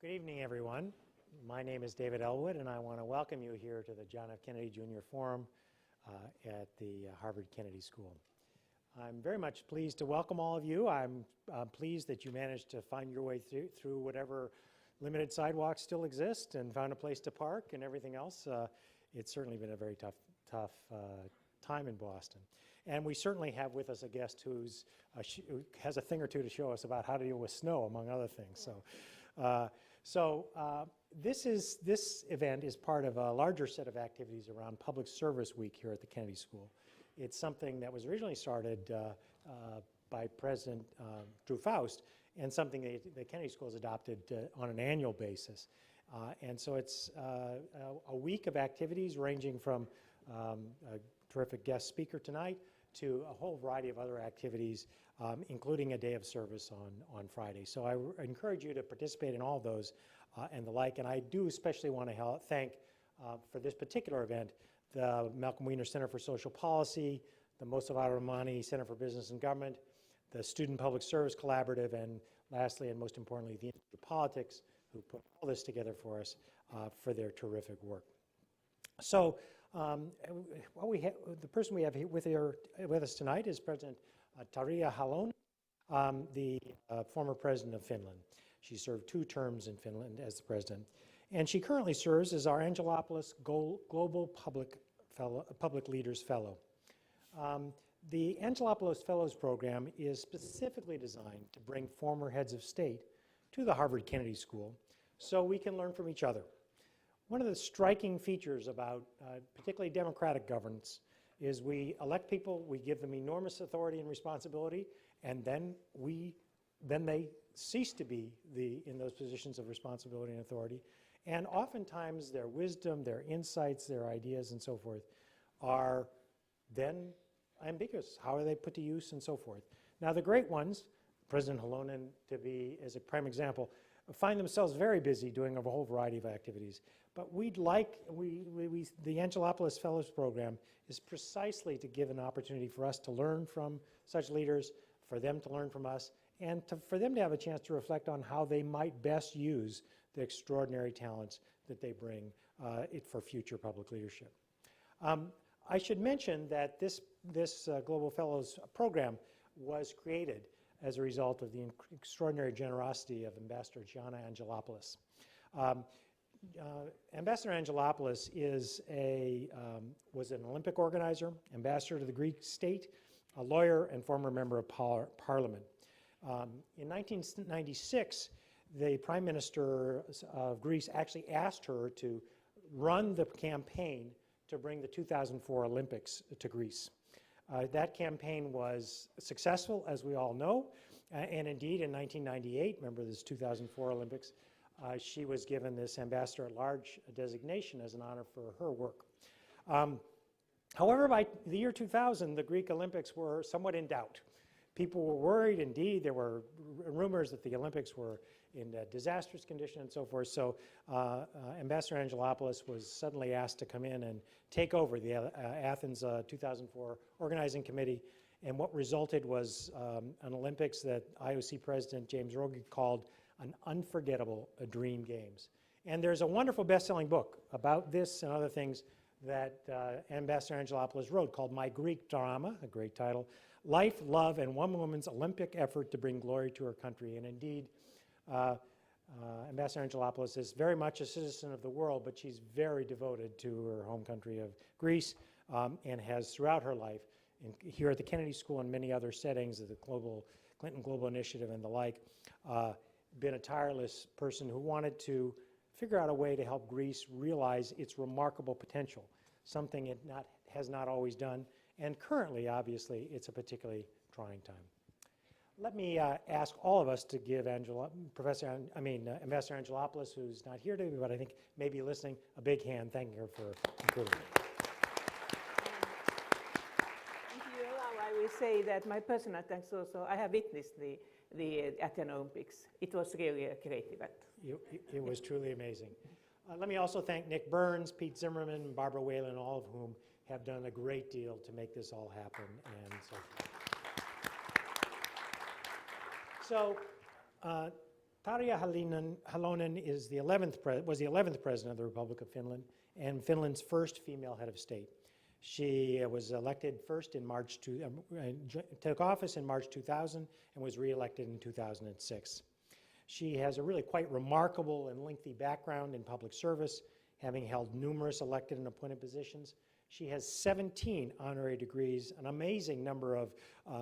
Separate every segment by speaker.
Speaker 1: Good evening, everyone. My name is David Ellwood, and I want to welcome you here to the John F. Kennedy Jr. Forum at the Harvard Kennedy School. I'm very much pleased to welcome all of you. I'm pleased that you managed to find your way through whatever limited sidewalks still exist and found a place to park and everything else. It's certainly been a very tough time in Boston. And we certainly have with us a guest who has a thing or two to show us about how to deal with snow, among other things. This event is part of a larger set of activities around Public Service Week here at the Kennedy School. It's something that was originally started by President Drew Faust, and something that the Kennedy School has adopted on an annual basis. And so it's a week of activities ranging from a terrific guest speaker tonight to a whole variety of other activities, including a day of service on Friday. So I encourage you to participate in all of those and the like. And I do especially want to thank, for this particular event, the Malcolm Wiener Center for Social Policy, the Mosavat Rahmani Center for Business and Government, the Student Public Service Collaborative, and lastly, and most importantly, the Institute of Politics, who put all this together for us for their terrific work. So the person we have here with us tonight is President Tarja Halonen, the former president of Finland. She served 2 terms in Finland as the president. And she currently serves as our Angelopoulos Global Public Leaders Fellow. The Angelopoulos Fellows Program is specifically designed to bring former heads of state to the Harvard Kennedy School so we can learn from each other. One of the striking features about particularly democratic governance is we elect people, we give them enormous authority and responsibility, and then they cease to be in those positions of responsibility and authority. And oftentimes their wisdom, their insights, their ideas and so forth are then ambiguous. How are they put to use and so forth? Now the great ones, President Halonen to be as a prime example, find themselves very busy doing a whole variety of activities. But the Angelopoulos Fellows Program is precisely to give an opportunity for us to learn from such leaders, for them to learn from us, and for them to have a chance to reflect on how they might best use the extraordinary talents that they bring for future public leadership. I should mention that this Global Fellows Program was created as a result of the extraordinary generosity of Ambassador Gianna Angelopoulos. Ambassador Angelopoulos was an Olympic organizer, ambassador to the Greek state, a lawyer, and former member of Parliament. In 1996, the Prime Minister of Greece actually asked her to run the campaign to bring the 2004 Olympics to Greece. That campaign was successful, as we all know, and indeed in 1998, remember this 2004 Olympics, she was given this Ambassador at Large designation as an honor for her work. However, by the year 2000, the Greek Olympics were somewhat in doubt. People were worried. Indeed, there were rumors that the Olympics were in a disastrous condition and so forth. So Ambassador Angelopoulos was suddenly asked to come in and take over the Athens 2004 organizing committee. And what resulted was an Olympics that IOC President James Rogan called an unforgettable dream games. And there's a wonderful best-selling book about this and other things that Ambassador Angelopoulos wrote called My Greek Drama, a great title, Life, Love, and One Woman's Olympic Effort to Bring Glory to Her Country. And indeed, Ambassador Angelopoulos is very much a citizen of the world, but she's very devoted to her home country of Greece and has throughout her life, here at the Kennedy School and many other settings of the Clinton Global Initiative and the like, been a tireless person who wanted to figure out a way to help Greece realize its remarkable potential, something it has not always done. And currently, obviously, it's a particularly trying time. Let me ask all of us to give Ambassador Angelopoulos, who's not here today, but I think maybe listening, a big hand, thanking her for including me.
Speaker 2: If you allow, I will say that my personal thanks also. I have witnessed the Athens Olympics. It was really a great event.
Speaker 1: It was truly amazing. Let me also thank Nick Burns, Pete Zimmerman, Barbara Whalen, all of whom have done a great deal to make this all happen. And so Tarja Halonen is was the 11th president of the Republic of Finland and Finland's first female head of state. She was elected first in took office in March 2000 and was re-elected in 2006. She has a really quite remarkable and lengthy background in public service, having held numerous elected and appointed positions. She has 17 honorary degrees, an amazing number of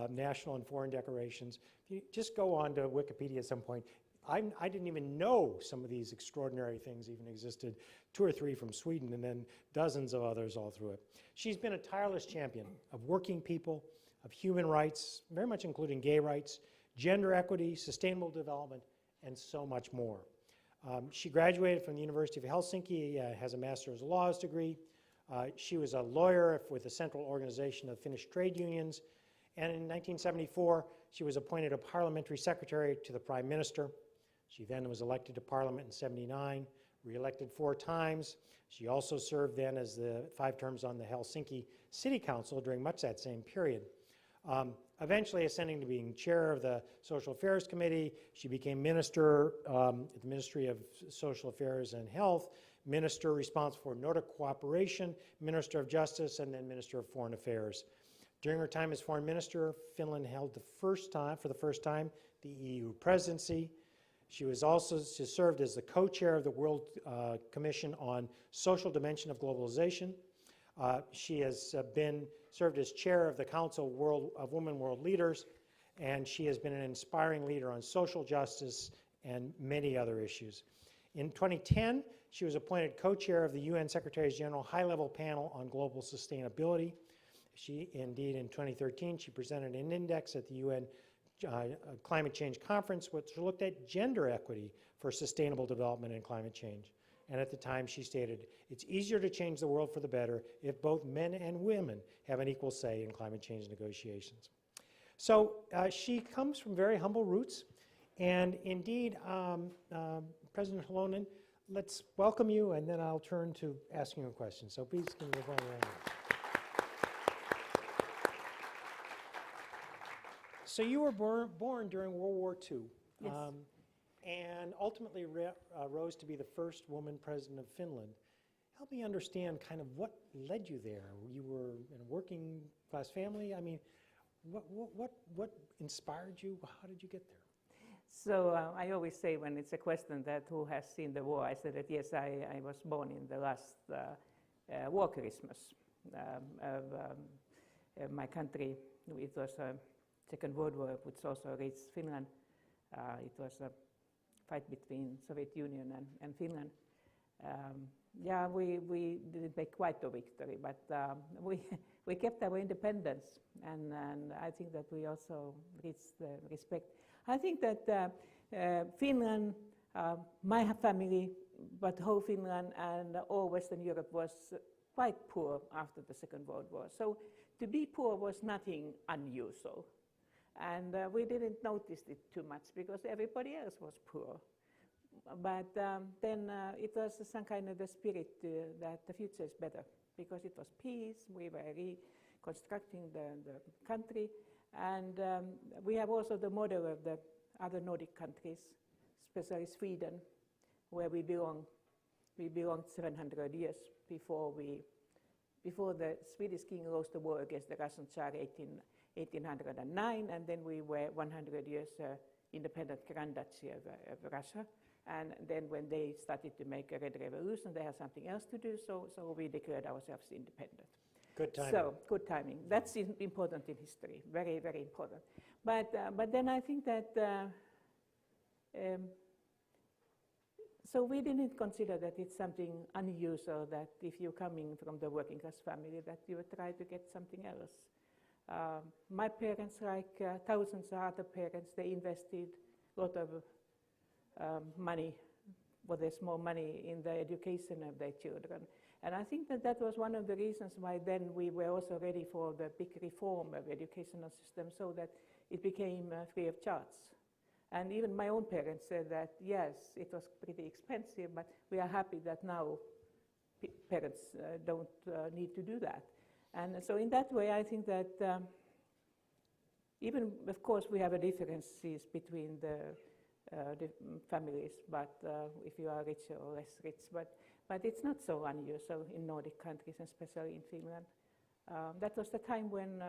Speaker 1: national and foreign decorations. If you just go on to Wikipedia at some point, I didn't even know some of these extraordinary things even existed, 2 or 3 from Sweden and then dozens of others all through it. She's been a tireless champion of working people, of human rights, very much including gay rights, gender equity, sustainable development, and so much more. She graduated from the University of Helsinki, has a Master's of Laws degree. She was a lawyer with the Central Organization of Finnish Trade Unions, and in 1974, she was appointed a parliamentary secretary to the Prime Minister. She then was elected to Parliament in '79, re-elected 4 times. She also served then as the 5 terms on the Helsinki City Council during much that same period. Eventually ascending to being chair of the Social Affairs Committee, she became minister at the Ministry of Social Affairs and Health, minister responsible for Nordic cooperation, minister of justice, and then minister of foreign affairs. During her time as foreign minister, Finland held for the first time, the EU presidency. She served as the co-chair of the World Commission on Social Dimension of Globalization. She has served as chair of the Council of Women World Leaders, and she has been an inspiring leader on social justice and many other issues. In 2010, she was appointed co-chair of the UN Secretary General High-Level Panel on Global Sustainability. Indeed, in 2013, she presented an index at the UN Climate Change Conference, which looked at gender equity for sustainable development and climate change. And at the time, she stated, "It's easier to change the world for the better if both men and women have an equal say in climate change negotiations." So she comes from very humble roots. And indeed, President Halonen, let's welcome you, and then I'll turn to asking you a question. So please give me a warm round. So you were born during World War II.
Speaker 2: Yes.
Speaker 1: And ultimately rose to be the first woman president of Finland. Help me understand kind of what led you there. You were in a working class family. I mean, what inspired you? How did you get there?
Speaker 2: So I always say when it's a question that who has seen the war, I said that yes, I was born in the last war Christmas of my country. It was a Second World War, which also reached Finland. It was a fight between Soviet Union and Finland. We didn't make quite a victory, but we kept our independence, and I think that we also reached the respect. I think that Finland, my family, but whole Finland and all Western Europe was quite poor after the Second World War. So to be poor was nothing unusual. And we didn't notice it too much because everybody else was poor. But then it was some kind of the spirit that the future is better because it was peace. We were reconstructing the country. And we have also the model of the other Nordic countries, especially Sweden, where we belong. We belonged 700 years before the Swedish king lost the war against the Russian Tsar 1809, and then we were 100 years independent Grand Duchy of Russia. And then when they started to make a Red Revolution, they had something else to do, so we declared ourselves independent.
Speaker 1: Good timing.
Speaker 2: So, good timing. That's important in history, very, very important. But then I think that, so we didn't consider that it's something unusual that if you're coming from the working class family that you would try to get something else. My parents, like thousands of other parents, they invested a lot of money, their small money, in the education of their children. And I think that was one of the reasons why then we were also ready for the big reform of the educational system so that it became free of charge. And even my own parents said that, yes, it was pretty expensive, but we are happy that now parents don't need to do that. And so in that way, I think that even, of course, we have differences between the families, but if you are richer or less rich. But it's not so unusual in Nordic countries, and especially in Finland. That was the time when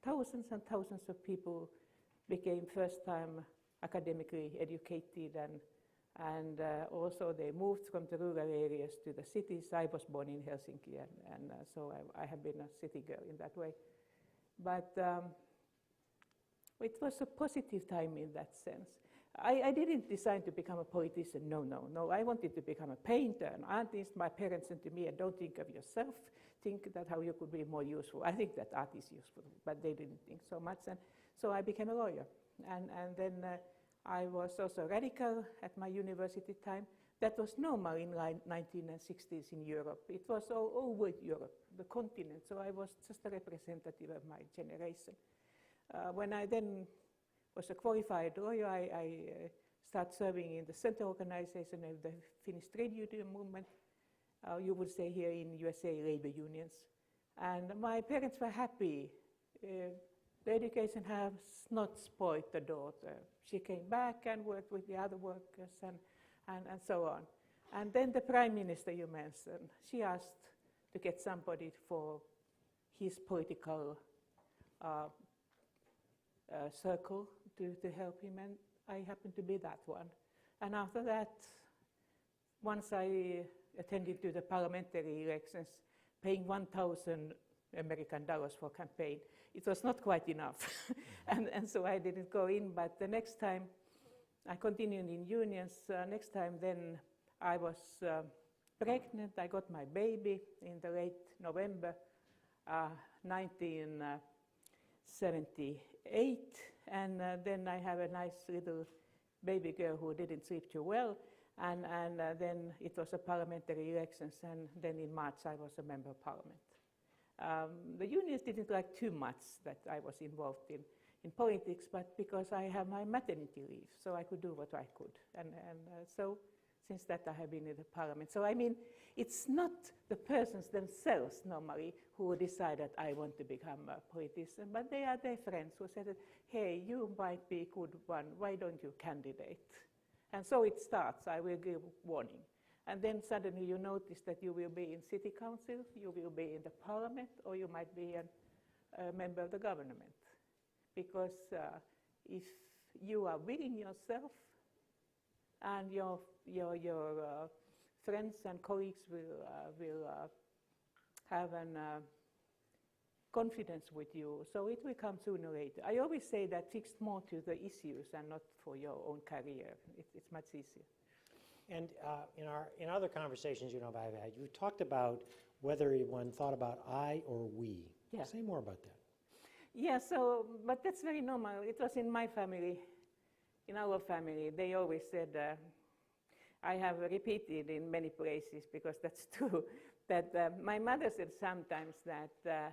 Speaker 2: thousands and thousands of people became first-time academically educated, and also they moved from the rural areas to the cities. I was born in Helsinki, and so I have been a city girl in that way. But it was a positive time in that sense. I didn't decide to become a politician, no. I wanted to become a painter, an artist. My parents said to me, don't think of yourself, think that how you could be more useful. I think that art is useful, but they didn't think so much. And so I became a lawyer. And then I was also radical at my university time. That was normal in 1960s in Europe. It was all over Europe, the continent. So I was just a representative of my generation. When I then was a qualified lawyer, I started serving in the center organization of the Finnish trade union movement. You would say here in USA, labor unions. And my parents were happy. The education has not spoiled the daughter. She came back and worked with the other workers and so on. And then the prime minister you mentioned, she asked to get somebody for his political circle to help him, and I happened to be that one. And after that, once I attended to the parliamentary elections, paying $1,000 American for campaign, it was not quite enough. and so I didn't go in, but the next time I continued in unions. Next time then I was pregnant. I got my baby in the late November 1978, and then I have a nice little baby girl who didn't sleep too well, and then it was a parliamentary elections, and then in March I was a member of parliament. The unions didn't like too much that I was involved in politics, but because I have my maternity leave, so I could do what I could, and so since that I have been in the parliament. So I mean, it's not the persons themselves normally who decide that I want to become a politician, but they are their friends who said that, hey, you might be a good one, why don't you candidate? And so it starts, I will give warning. And then suddenly you notice that you will be in city council, you will be in the parliament, or you might be a member of the government. Because if you are willing yourself, and your friends and colleagues will have confidence with you, so it will come sooner or later. I always say that fixed more to the issues and not for your own career. It's much easier.
Speaker 1: And in other conversations I've had, you talked about whether one thought about I or we.
Speaker 2: Yeah.
Speaker 1: Say more about that.
Speaker 2: Yeah, but that's very normal. It was in my family, in our family. They always said, I have repeated in many places, because that's true, that my mother said sometimes that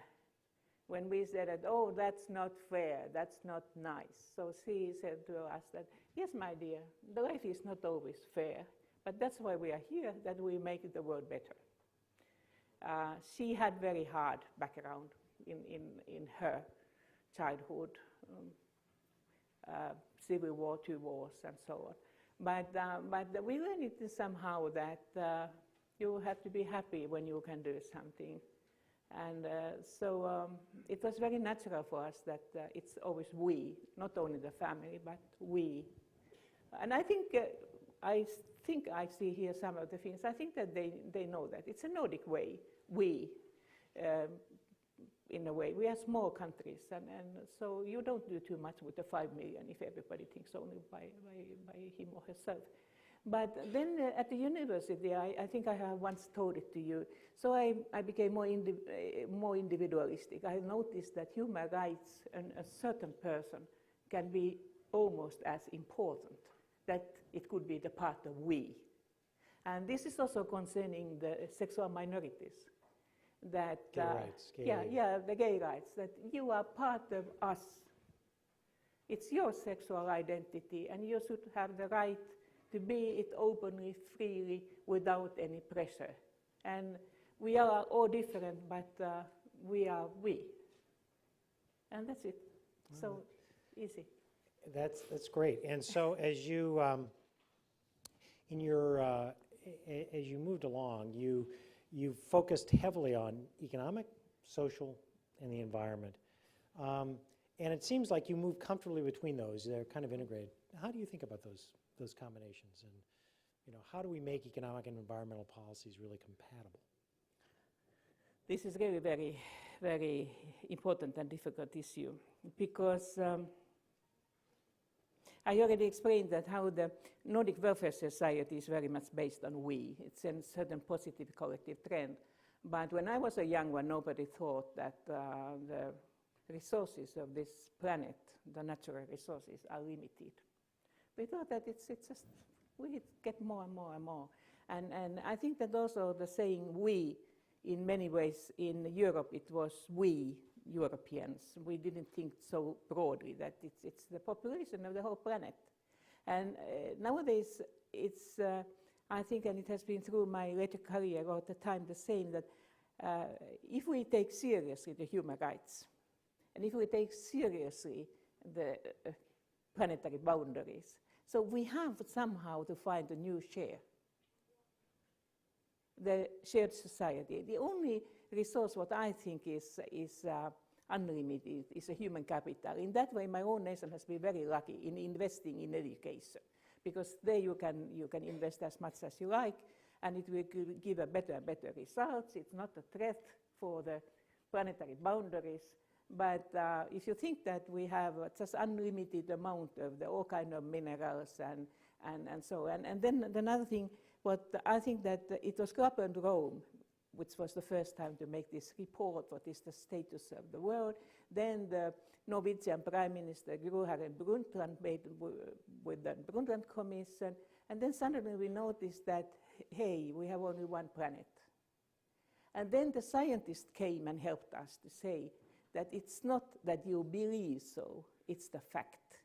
Speaker 2: when we said that, oh, that's not fair, that's not nice. So she said to us that, yes, my dear, the life is not always fair, but that's why we are here, that we make the world better. She had very hard background in her childhood, civil war, 2 wars, and so on. But we learned it somehow that you have to be happy when you can do something. And so it was very natural for us that it's always we, not only the family, but we. And I think I see here some of the things. I think that they know that. It's a Nordic way, we. In a way, we are small countries, and so you don't do too much with the 5 million if everybody thinks only by him or herself. But then at the university, I think I have once told it to you, so I became more individualistic. I noticed that human rights and a certain person can be almost as important, that it could be the part of we. And this is also concerning the sexual minorities. That
Speaker 1: gay rights,
Speaker 2: the gay rights, that you are part of us. It's your sexual identity, and you should have the right to be it openly, freely, without any pressure. And we are all different, but we are we. And that's it. So easy.
Speaker 1: That's great. And so as you in your as you moved along, you focused heavily on economic, social, and the environment. And it seems like you move comfortably between those. They're kind of integrated. How do you think about those combinations? And how do we make economic and environmental policies really compatible?
Speaker 2: This is really very, very important and difficult issue because I already explained that how the Nordic welfare society is very much based on we. It's a certain positive collective trend. But when I was a young one, nobody thought that the resources of this planet, the natural resources, are limited. We thought that it's just, we get more and more and more. And I think that also the saying we, in many ways, in Europe, it was we Europeans. We didn't think so broadly that it's the population of the whole planet. And nowadays, it's, I think, and it has been through my later career all the time, the same that if we take seriously the human rights, and if we take seriously the planetary boundaries, so we have somehow to find a new share. The shared society. The only resource what I think is unlimited is a human capital. In that way, my own nation has been very lucky in investing in education, because there you can invest as much as you like, and it will give a better results. It's not a threat for the planetary boundaries. But if you think that we have just unlimited amount of all kind of minerals and so on, and then another thing. But I think that it was Club and Rome, which was the first time to make this report, what is the status of the world. Then the Norwegian Prime Minister Gro Harlem Brundtland made with the Brundtland Commission. And then suddenly we noticed that, hey, we have only one planet. And then the scientists came and helped us to say that it's not that you believe so, it's the fact.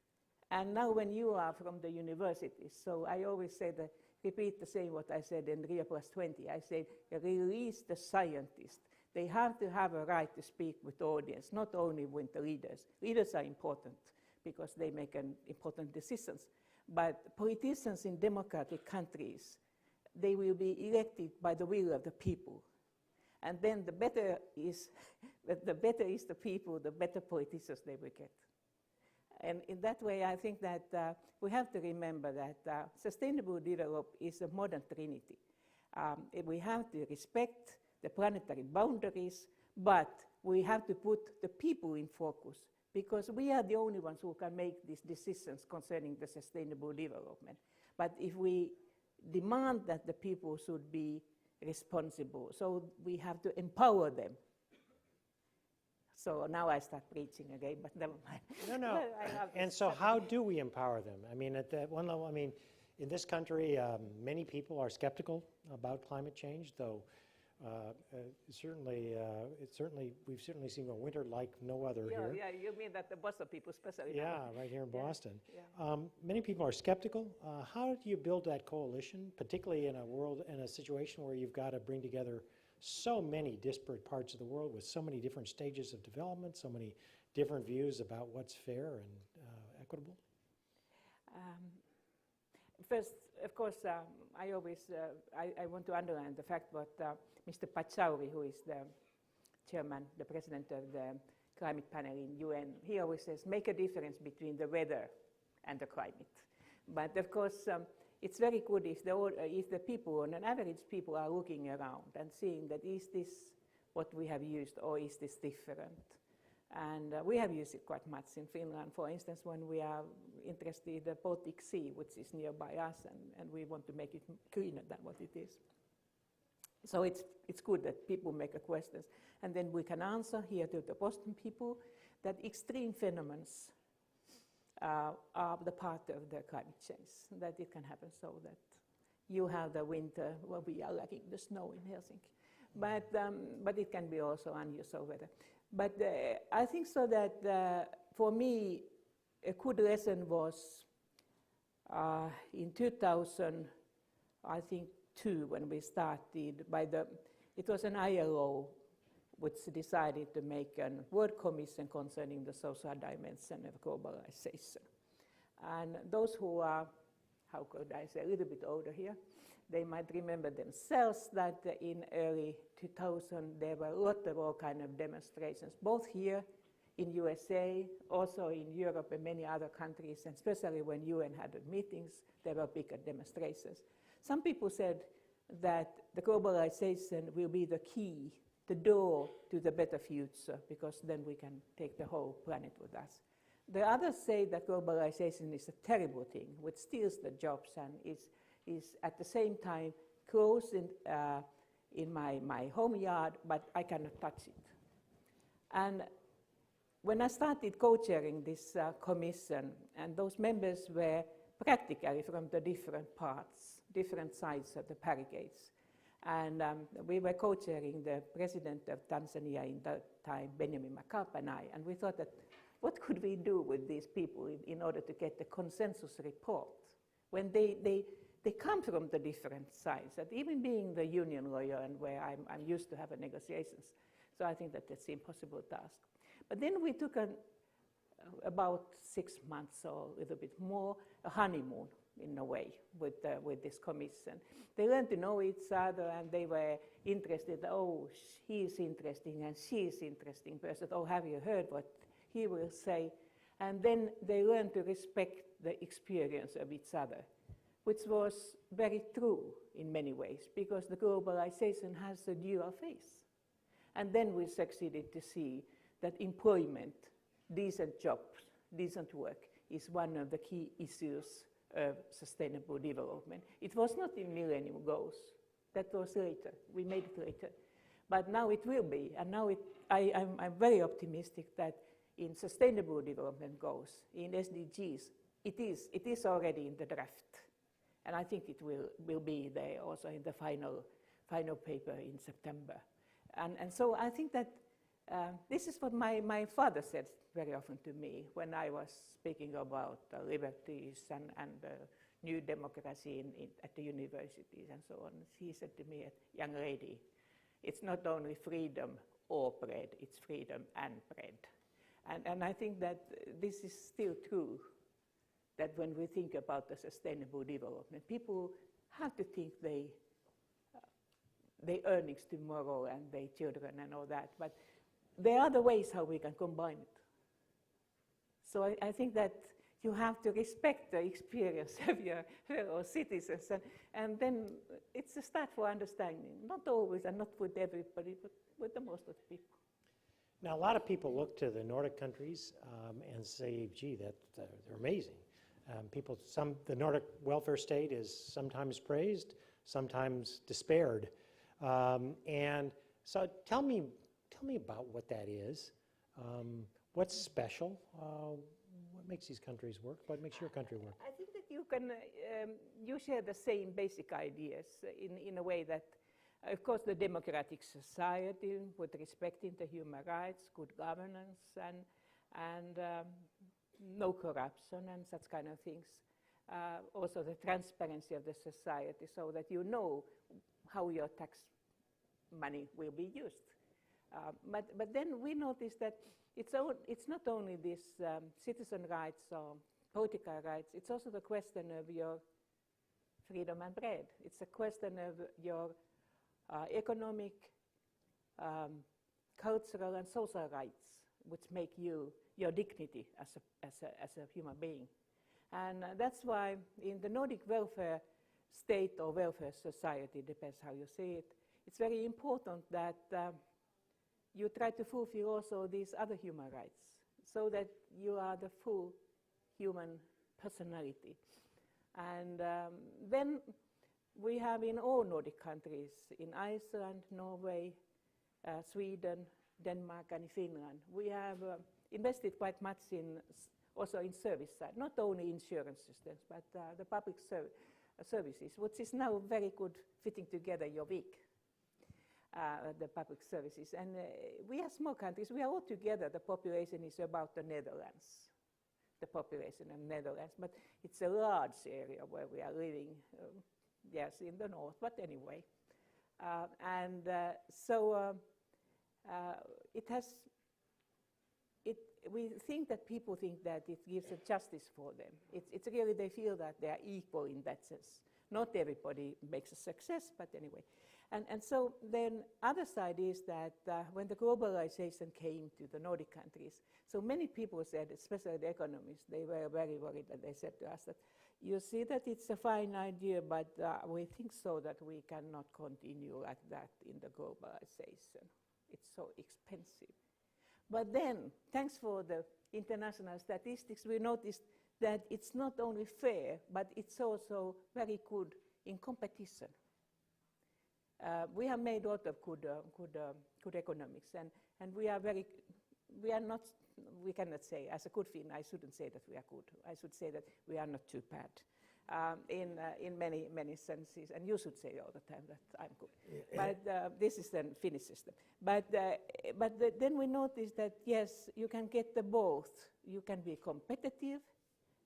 Speaker 2: And now when you are from the universities, so I always say that, repeat the same what I said in Rio Plus 20. I said, release the scientists. They have to have a right to speak with the audience, not only with the leaders. Leaders are important because they make important decisions. But politicians in democratic countries, they will be elected by the will of the people. And then the better is the people, the better politicians they will get. And in that way, I think that we have to remember that sustainable development is a modern trinity. We have to respect the planetary boundaries, but we have to put the people in focus, because we are the only ones who can make these decisions concerning the sustainable development. But if we demand that the people should be responsible, so we have to empower them. So now I start preaching again, but never mind.
Speaker 1: No. And so how do we empower them? I mean, at that one level, I mean, in this country, many people are skeptical about climate change, though we've certainly seen a winter like no other here.
Speaker 2: Yeah, you mean that the Boston people especially.
Speaker 1: Yeah, right here in Boston.
Speaker 2: Yeah.
Speaker 1: Many people are skeptical. How do you build that coalition, particularly in a situation where you've got to bring together so many disparate parts of the world with so many different stages of development, so many different views about what's fair and equitable?
Speaker 2: First, of course, I always I want to underline the fact that Mr. Pachauri, who is the chairman, the president of the climate panel in UN, he always says, make a difference between the weather and the climate. But of course, it's very good if the people, on an average, people are looking around and seeing that is this what we have used or is this different? And we have used it quite much in Finland. For instance, when we are interested in the Baltic Sea, which is nearby us, and we want to make it cleaner than what it is. So it's good that people make a questions. And then we can answer here to the Boston people that extreme phenomena are the part of the climate change, that it can happen so that you have the winter where we are lacking the snow in Helsinki. But it can be also unusual weather. But I think so that for me, a good lesson was in 2000, I think, when we started, it was an ILO which decided to make a World Commission concerning the social dimension of globalization. And those who are, how could I say, a little bit older here, they might remember themselves that in early 2000 there were a lot of all kind of demonstrations, both here in USA, also in Europe and many other countries, and especially when UN had meetings, there were bigger demonstrations. Some people said that the globalization will be the key, the door to the better future, because then we can take the whole planet with us. The others say that globalization is a terrible thing, which steals the jobs and is at the same time close in my home yard, but I cannot touch it. And when I started co-chairing this commission, and those members were practically from the different parts, different sides of the barricades, and we were co-chairing the president of Tanzania in that time, Benjamin Mkapa, and I, and we thought that what could we do with these people in order to get the consensus report when they come from the different sides, that even being the union lawyer and where I'm used to having negotiations, so I think that it's an impossible task. But then we took about 6 months or a little bit more, a honeymoon in a way with this commission. They learned to know each other and they were interested, oh, he is interesting and she is interesting person, oh, have you heard what he will say? And then they learned to respect the experience of each other, which was very true in many ways, because the globalization has a dual face. And then we succeeded to see that employment, decent jobs, decent work is one of the key issues of sustainable development. It was not in Millennium Goals. That was later. We made it later. But now it will be. And now I'm very optimistic that in Sustainable Development Goals, in SDGs, it is already in the draft. And I think it will be there also in the final paper in September. And so I think that this is what my father said very often to me when I was speaking about liberties and new democracy at the universities and so on. He said to me, young lady, it's not only freedom or bread, it's freedom and bread. And I think that this is still true, that when we think about the sustainable development, people have to think their earnings tomorrow and their children and all that, but there are other ways how we can combine it. So I think that you have to respect the experience of your fellow citizens, and then it's a start for understanding, not always and not with everybody, but with the most of the people.
Speaker 1: Now, a lot of people look to the Nordic countries and say, gee, they're amazing. The Nordic welfare state is sometimes praised, sometimes despaired. And so tell me about what that is. What's special? What makes these countries work? What makes your country work?
Speaker 2: I think that you can, you share the same basic ideas in a way that, of course, the democratic society with respecting the human rights, good governance, and no corruption and such kind of things. Also the transparency of the society so that you know how your tax money will be used. But then we noticed that it's not only this citizen rights or political rights, it's also the question of your freedom and bread. It's a question of your economic, cultural and social rights, which make you your dignity as a human being. And that's why in the Nordic welfare state or welfare society, depends how you see it, it's very important that you try to fulfill also these other human rights so that you are the full human personality. And then we have in all Nordic countries, in Iceland, Norway, Sweden, Denmark and Finland, we have invested quite much also in service side, not only insurance systems, but the public services, which is now very good fitting together your week, the public services. And we are small countries, we are all together, the population is about the Netherlands, the population of Netherlands, but it's a large area where we are living, yes, in the north, but anyway. So it has we think that people think that it gives a justice for them. It's really, they feel that they are equal in that sense. Not everybody makes a success, but anyway. And so then other side is that when the globalization came to the Nordic countries, so many people said, especially the economists, they were very worried, and they said to us that, you see that it's a fine idea, but we think so that we cannot continue like that in the globalization. It's so expensive. But then, thanks for the international statistics, we noticed that it's not only fair, but it's also very good in competition. We have made a lot of good economics, and we cannot say, as a good Finn, I shouldn't say that we are good. I should say that we are not too bad in many senses, and you should say all the time that I'm good. But this is the Finnish system. But then we noticed that, yes, you can get the both. You can be competitive,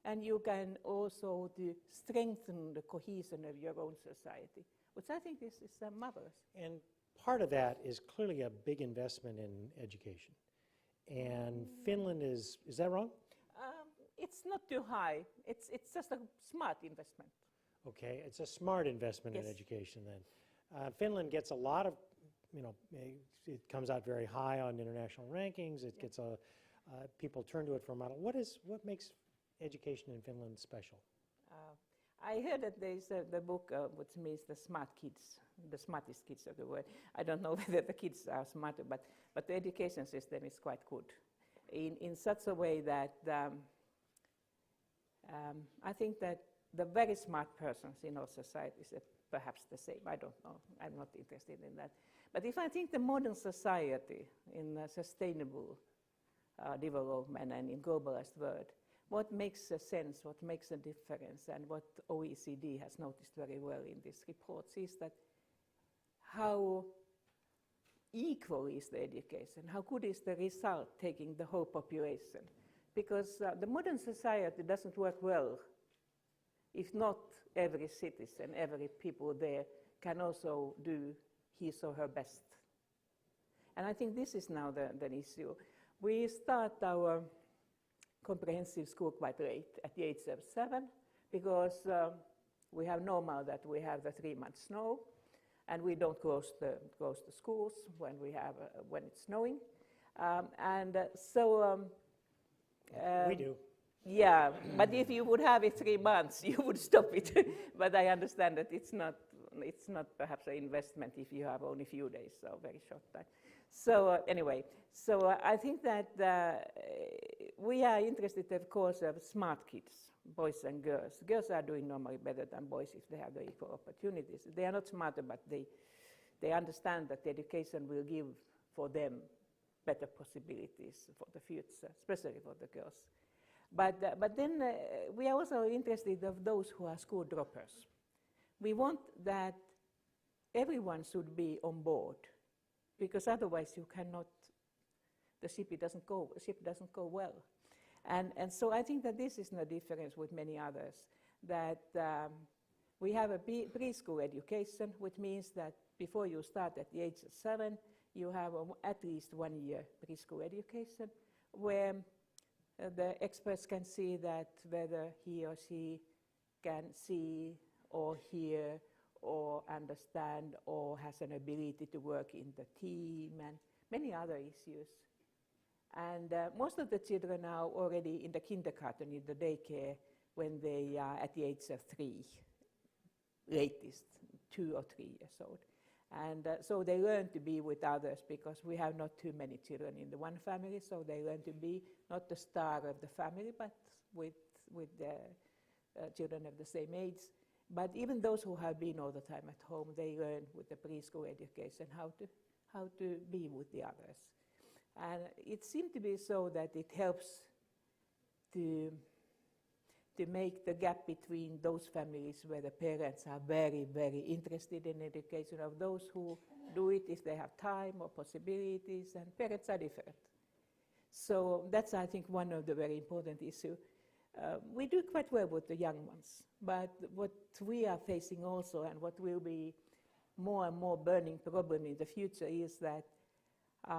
Speaker 2: and you can also strengthen the cohesion of your own society, which I think is marvelous.
Speaker 1: And part of that is clearly a big investment in education. And Finland is that wrong?
Speaker 2: It's not too high. It's just a smart investment.
Speaker 1: Okay, it's a smart investment in education then. Finland gets a lot of, it comes out very high on international rankings. It gets people turn to it for a model. What makes education in Finland special?
Speaker 2: I heard that there is the book which means the smart kids, the smartest kids of the world. I don't know whether the kids are smarter, but the education system is quite good in such a way that I think that the very smart persons in our societies are perhaps the same. I don't know. I'm not interested in that. But if I think the modern society in sustainable development and in globalized world, what makes a sense, what makes a difference, and what OECD has noticed very well in this report is that how equal is the education, how good is the result taking the whole population. Because the modern society doesn't work well if not every citizen, every people there can also do his or her best. And I think this is now the issue. We start our comprehensive school quite late, at the age of 7, because we have normal that we have the 3 months snow, and we don't close the schools when it's snowing,
Speaker 1: we do.
Speaker 2: Yeah, but if you would have it 3 months, you would stop it. But I understand that it's not perhaps an investment if you have only a few days, so very short time. So anyway, I think that we are interested, of course, of smart kids, boys and girls. Girls are doing normally better than boys if they have the equal opportunities. They are not smarter, but they understand that education will give for them better possibilities for the future, especially for the girls. But then we are also interested of those who are school droppers. We want that everyone should be on board, because otherwise you cannot, the ship doesn't go well. And so I think that this is no difference with many others, that we have a preschool education, which means that before you start at the age of 7, you have at least 1 year preschool education, where the experts can see that whether he or she can see or hear or understand or has an ability to work in the team and many other issues. And most of the children are already in the kindergarten, in the daycare, when they are at the age of 3, latest 2 or 3 years old. And so they learn to be with others, because we have not too many children in the one family, so they learn to be not the star of the family, but with the children of the same age. But even those who have been all the time at home, they learn with the preschool education how to be with the others. And it seemed to be so that it helps to make the gap between those families where the parents are very, very interested in education, of those who do it if they have time or possibilities, and parents are different. So that's, I think, one of the very important issues. We do quite well with the young ones, but what we are facing also, and what will be more and more burning problem in the future, is that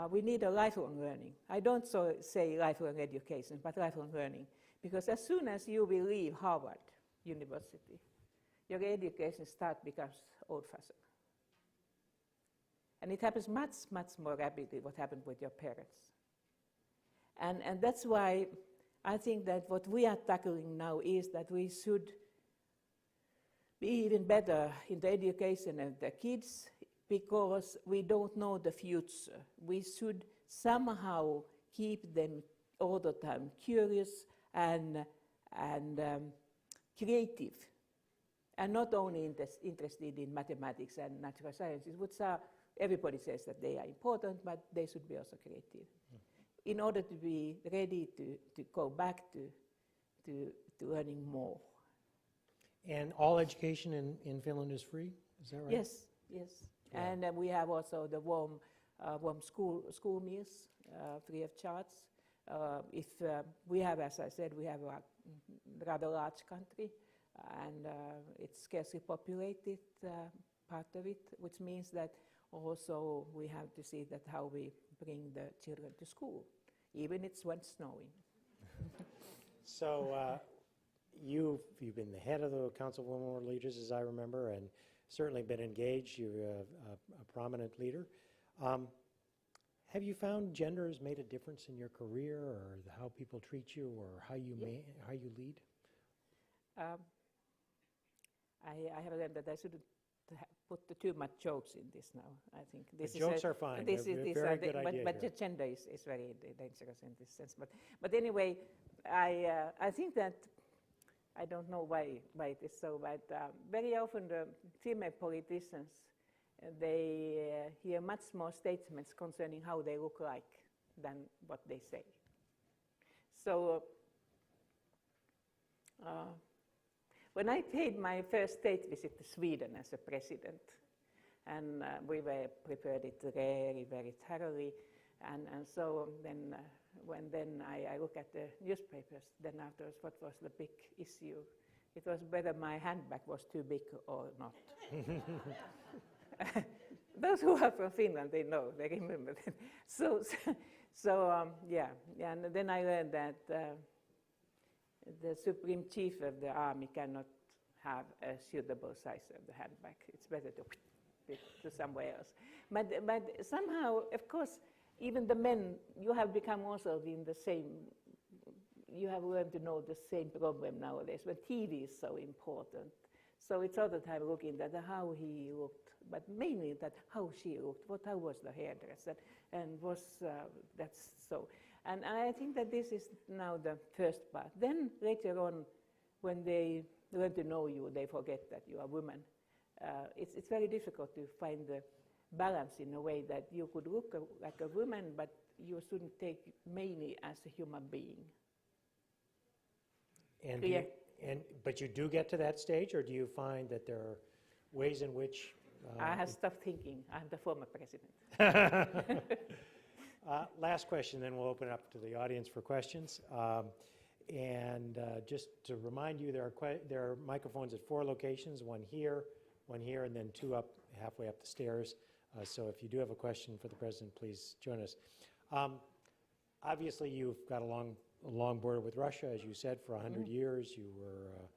Speaker 2: we need a lifelong learning. I don't say lifelong education, but lifelong learning. Because as soon as you will leave Harvard University, your education becomes old-fashioned. And it happens much, much more rapidly what happened with your parents. And that's why I think that what we are tackling now is that we should be even better in the education of the kids, because we don't know the future. We should somehow keep them all the time curious and creative, and not only interested in mathematics and natural sciences, which are, everybody says that they are important, but they should be also creative. In order to be ready to go back to learning more.
Speaker 1: And all education in Finland is free, is that right?
Speaker 2: Yes, yes. Yeah. And we have also the warm school meals, free of charge. If we have, as I said, we have a rather large country, and it's scarcely populated, part of it, which means that also we have to see that how we bring the children to school, even it's when snowing.
Speaker 1: So you've been the head of the Council of Women World Leaders, as I remember, and certainly been engaged. You're a prominent leader. Have you found gender has made a difference in your career, or how people treat you, or how you lead?
Speaker 2: I have learned that I shouldn't put too much jokes in this now. I think this
Speaker 1: jokes are fine. They're very good idea
Speaker 2: but the gender is very dangerous in this sense. But anyway, I think that I don't know why it is so, but very often the female politicians, they hear much more statements concerning how they look like than what they say. So when I paid my first state visit to Sweden as a president, and we were prepared it very, very thoroughly, and so then when I look at the newspapers, then afterwards, what was the big issue? It was whether my handbag was too big or not. Those who are from Finland, they know, they remember that. Yeah, and then I learned that the Supreme Chief of the Army cannot have a suitable size of the handbag. It's better to somewhere else. But somehow, of course, even the men, you have become also in the same, you have learned to know the same problem nowadays, but TV is so important. So it's all the time looking at how he looked, but mainly that how she looked, how was the hairdress, and that's so. And I think that this is now the first part. Then later on, when they learn to know you, they forget that you are a woman. It's very difficult to find the balance in a way that you could look like a woman, but you shouldn't take mainly as a human being.
Speaker 1: But you do get to that stage, or do you find that there are ways in which...
Speaker 2: I have stopped thinking. I'm the former president.
Speaker 1: Last question, then we'll open it up to the audience for questions. Just to remind you, there are microphones at 4 locations, one here, and then 2 up, halfway up the stairs. So if you do have a question for the president, please join us. Obviously, you've got a long border with Russia, as you said, for 100 years. You were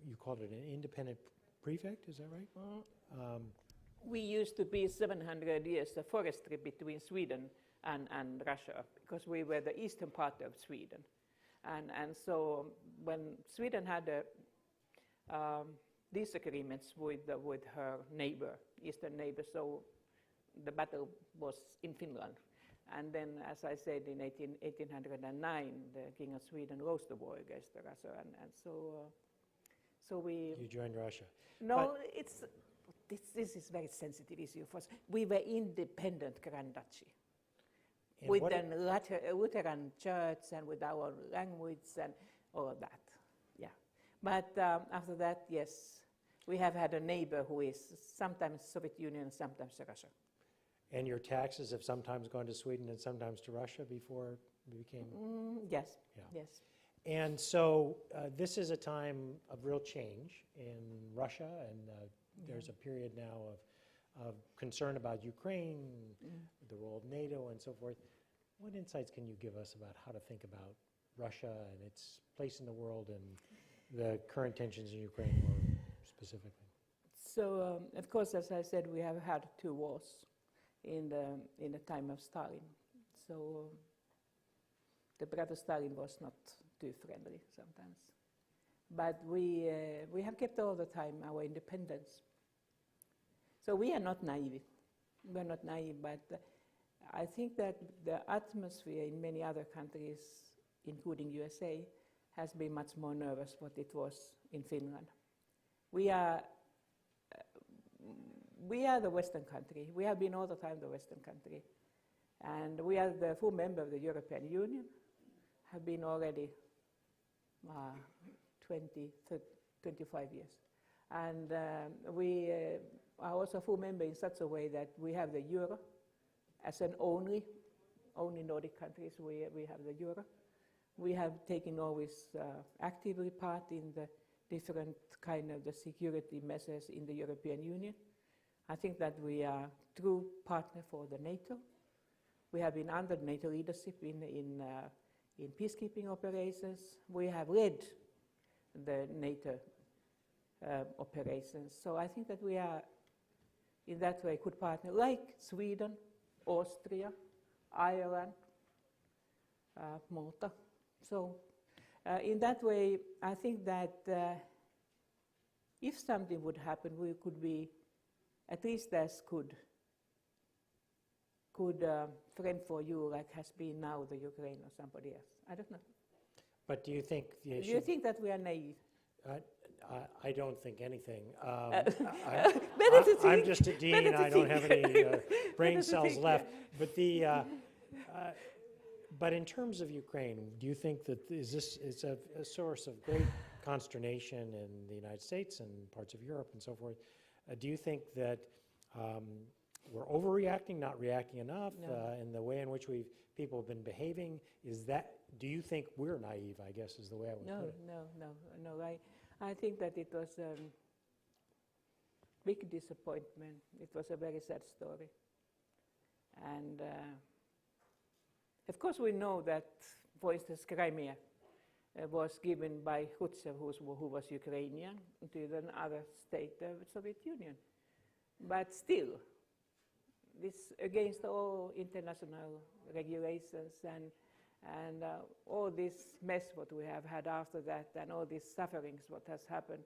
Speaker 1: you called it an independent prefect, is that right?
Speaker 2: We used to be 700 years a forestry between Sweden and Russia, because we were the eastern part of Sweden. And so when Sweden had disagreements with her eastern neighbor, so the battle was in Finland. And then, as I said, in 1809, the King of Sweden lost the war against Russia, and so we...
Speaker 1: You joined Russia.
Speaker 2: No, this is a very sensitive issue for us. We were independent Grand Duchy, with a Lutheran church and with our language and all of that, yeah. But after that, yes, we have had a neighbor who is sometimes Soviet Union, sometimes Russia.
Speaker 1: And your taxes have sometimes gone to Sweden and sometimes to Russia before it became...
Speaker 2: Yes,
Speaker 1: yeah.
Speaker 2: Yes.
Speaker 1: And so this is a time of real change in Russia, and there's a period now of concern about Ukraine, the role of NATO and so forth. What insights can you give us about how to think about Russia and its place in the world and the current tensions in Ukraine more specifically?
Speaker 2: So, of course, as I said, we have had 2 wars in the time of Stalin. So the brother Stalin was not too friendly sometimes. But we have kept all the time our independence. So we are not naive. We're not naive, but I think that the atmosphere in many other countries, including USA, has been much more nervous what it was in Finland. We are the Western country. We have been all the time the Western country. And we are the full member of the European Union, have been already 25 years. And we are also a full member in such a way that we have the euro as an only Nordic countries, we have the euro. We have taken always actively part in the different kind of the security measures in the European Union. I think that we are true partner for the NATO. We have been under NATO leadership in peacekeeping operations. We have led the NATO operations. So I think that we are, in that way, good partner, like Sweden, Austria, Ireland, Malta. So in that way, I think that if something would happen, we could be at least as good friend for you like has been now the Ukraine or somebody else. I don't know.
Speaker 1: But do you think the issue...
Speaker 2: Do you think that we are naive?
Speaker 1: I don't think anything.
Speaker 2: I'm
Speaker 1: just a dean. I don't have any brain cells left. But but in terms of Ukraine, do you think that is a source of great consternation in the United States and parts of Europe and so forth? Do you think that we're overreacting, not reacting enough, in the way in which people have been behaving? Do you think we're naive, I guess, is the way I would put it?
Speaker 2: No. I think that it was a big disappointment. It was a very sad story. And of course we know that, for instance, Crimea was given by Khrushchev, who was Ukrainian, to another state of the Soviet Union. But still, this against all international regulations and all this mess what we have had after that and all these sufferings what has happened.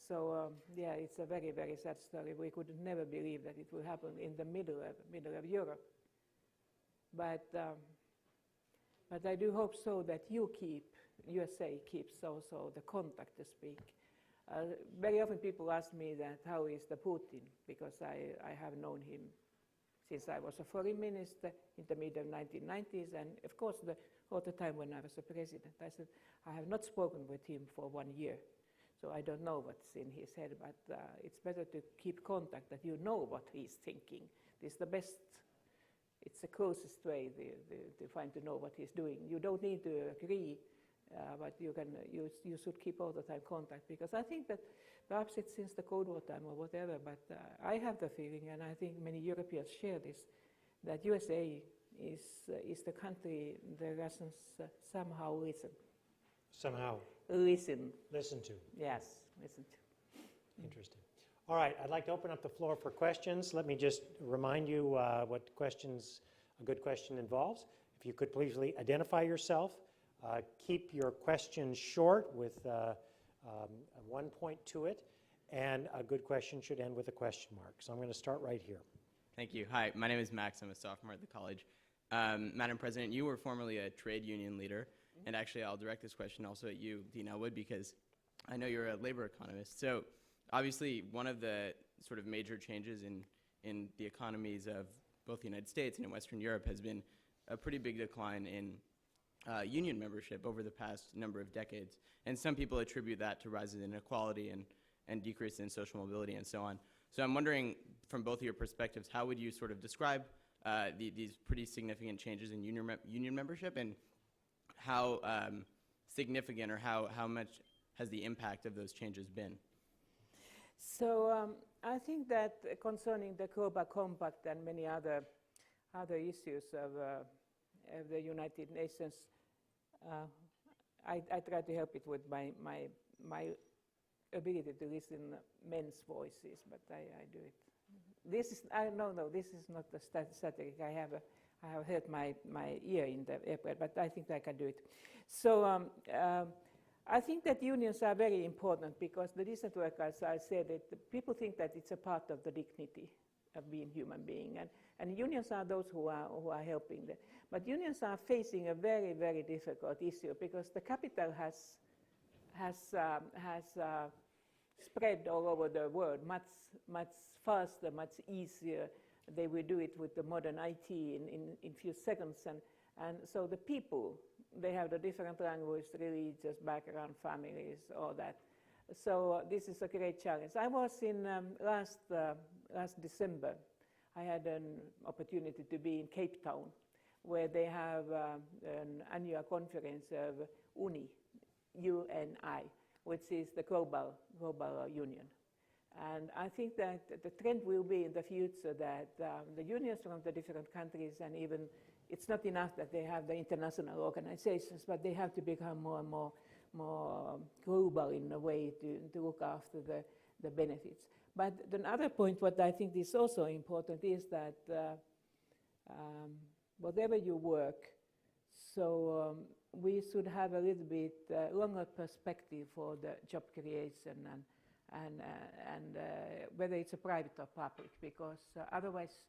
Speaker 2: So yeah, it's a very, very sad story. We could never believe that it would happen in the middle of Europe. But I do hope so that USA keeps also the contact to speak. Very often people ask me that how is the Putin, because I have known him since I was a foreign minister in the mid of 1990s, and of course all the time when I was a president. I said, I have not spoken with him for 1 year, so I don't know what's in his head, but it's better to keep contact, that you know what he's thinking. It's the best, it's the closest way to find to know what he's doing. You don't need to agree, but you should keep all the time contact, because I think that perhaps it's since the Cold War time or whatever, but I have the feeling, and I think many Europeans share this, that USA is the country the Russians somehow listen.
Speaker 1: Somehow?
Speaker 2: Listen.
Speaker 1: Listen to.
Speaker 2: Yes, listen to.
Speaker 1: Interesting. All right, I'd like to open up the floor for questions. Let me just remind you what a good question involves. If you could please identify yourself, keep your questions short with one point to it, and a good question should end with a question mark. So I'm going to start right here.
Speaker 3: Thank you. Hi, my name is Max. I'm a sophomore at the college. Madam President, you were formerly a trade union leader, and actually I'll direct this question also at you, Dean Ellwood, because I know you're a labor economist. So obviously one of the sort of major changes in the economies of both the United States and in Western Europe has been a pretty big decline in union membership over the past number of decades. And some people attribute that to rises in inequality and decrease in social mobility and so on. So I'm wondering, from both of your perspectives, how would you sort of describe these pretty significant changes in union membership, and how significant or how much has the impact of those changes been?
Speaker 2: So I think that concerning the Global Compact and many other issues of the United Nations, I try to help it with my ability to listen men's voices, but I do it. This is this is not a satiric. I have hurt my ear in the airport, but I think I can do it. So I think that unions are very important because the decent work, as I said, people think that it's a part of the dignity of being human being, and unions are those who are helping them. But unions are facing a very, very difficult issue because the capital has spread all over the world much faster, much easier. They will do it with the modern IT in few seconds, and so the people, they have the different language, religious background, families, all that. So this is a great challenge. I was in last December. I had an opportunity to be in Cape Town, where they have an annual conference of UNI, UNI, which is the global union. And I think that the trend will be in the future that the unions from the different countries, and even it's not enough that they have the international organizations, but they have to become more and more global in a way to look after the benefits. But another point, what I think is also important, is that whatever you work, so we should have a little bit longer perspective for the job creation and whether it's a private or public, because otherwise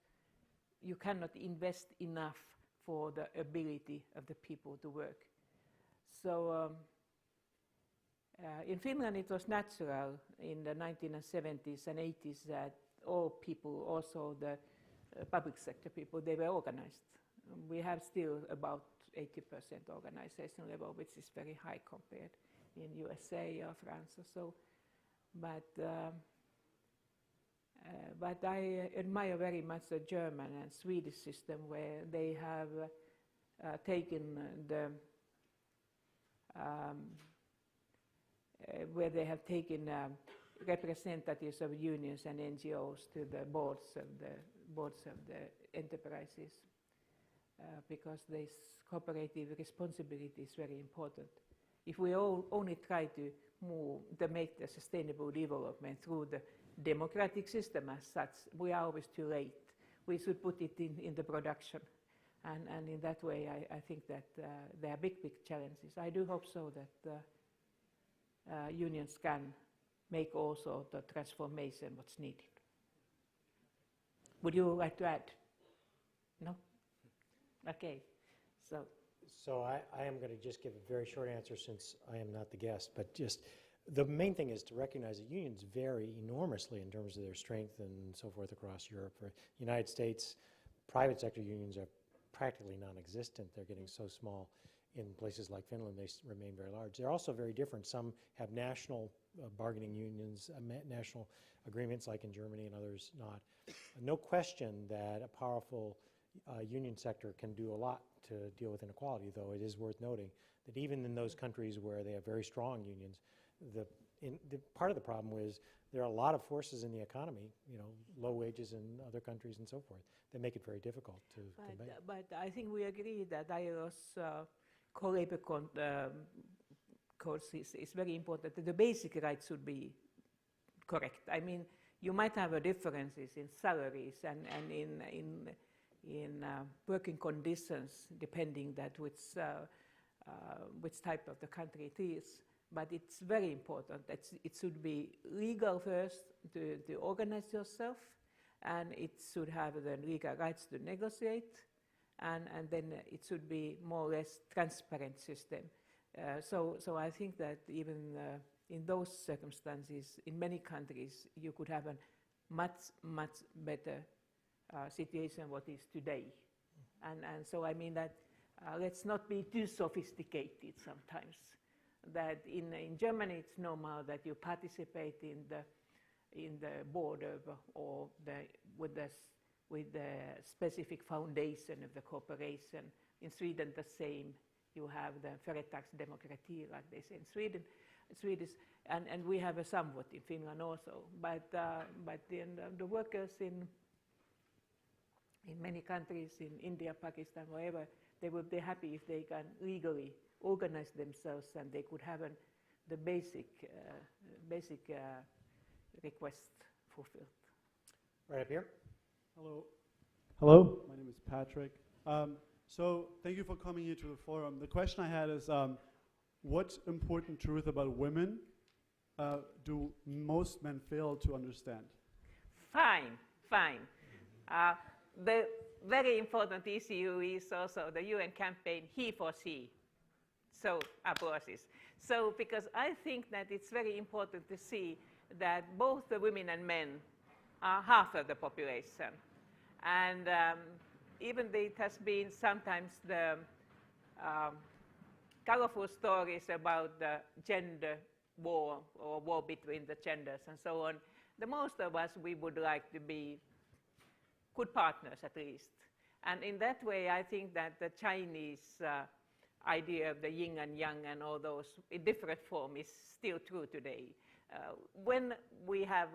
Speaker 2: you cannot invest enough for the ability of the people to work. So in Finland it was natural in the 1970s and 80s that all people, also the public sector people, they were organized. We have still about 80% organization level, which is very high compared in USA or France or so. But I admire very much the German and Swedish system, where they have taken representatives of unions and NGOs to the boards of the enterprises, because this cooperative responsibility is very important. If we only try to make the sustainable development through the democratic system as such, we are always too late. We should put it in the production. And in that way, I think that there are big challenges. I do hope so that unions can make also the transformation what's needed. Would you like to add? No? Okay.
Speaker 1: So I am going to just give a very short answer since I am not the guest, but just the main thing is to recognize that unions vary enormously in terms of their strength and so forth across Europe. For the United States, private sector unions are practically non-existent. They're getting so small. In places like Finland, they remain very large. They're also very different. Some have national bargaining unions, national agreements like in Germany, and others not. No question that a powerful union sector can do a lot to deal with inequality, though it is worth noting that even in those countries where they have very strong unions, part of the problem is there are a lot of forces in the economy, low wages in other countries and so forth, that make it very difficult to convey.
Speaker 2: But I think we agree that ILO's co-labor course is very important. The basic rights should be correct. I mean, you might have differences in salaries and in working conditions, depending that which type of the country it is. But it's very important that it should be legal first to organize yourself, and it should have the legal rights to negotiate, and then it should be more or less transparent system. So I think that even in those circumstances, in many countries, you could have a much better situation what is today. And so I mean that let's not be too sophisticated sometimes. That in Germany it's normal that you participate in the board or with the specific foundation of the corporation. In Sweden the same. You have the Företagsdemokrati, like they say in Sweden. Swedish, and we have a somewhat in Finland also. But the workers in many countries, in India, Pakistan, wherever, they would be happy if they can legally organize themselves and they could have the basic request fulfilled.
Speaker 1: Right up here.
Speaker 4: Hello. Hello, my name is Patrick. So thank you for coming here to the forum. The question I had is, what important truth about women do most men fail to understand?
Speaker 2: Fine. The very important issue is also the UN campaign, he for she. So, applauses. So, because I think that it's very important to see that both the women and men are half of the population. And even though it has been sometimes the colorful stories about the gender war or war between the genders and so on, the most of us, we would like to be good partners at least. And in that way, I think that the Chinese idea of the yin and yang and all those in different form is still true today. When we have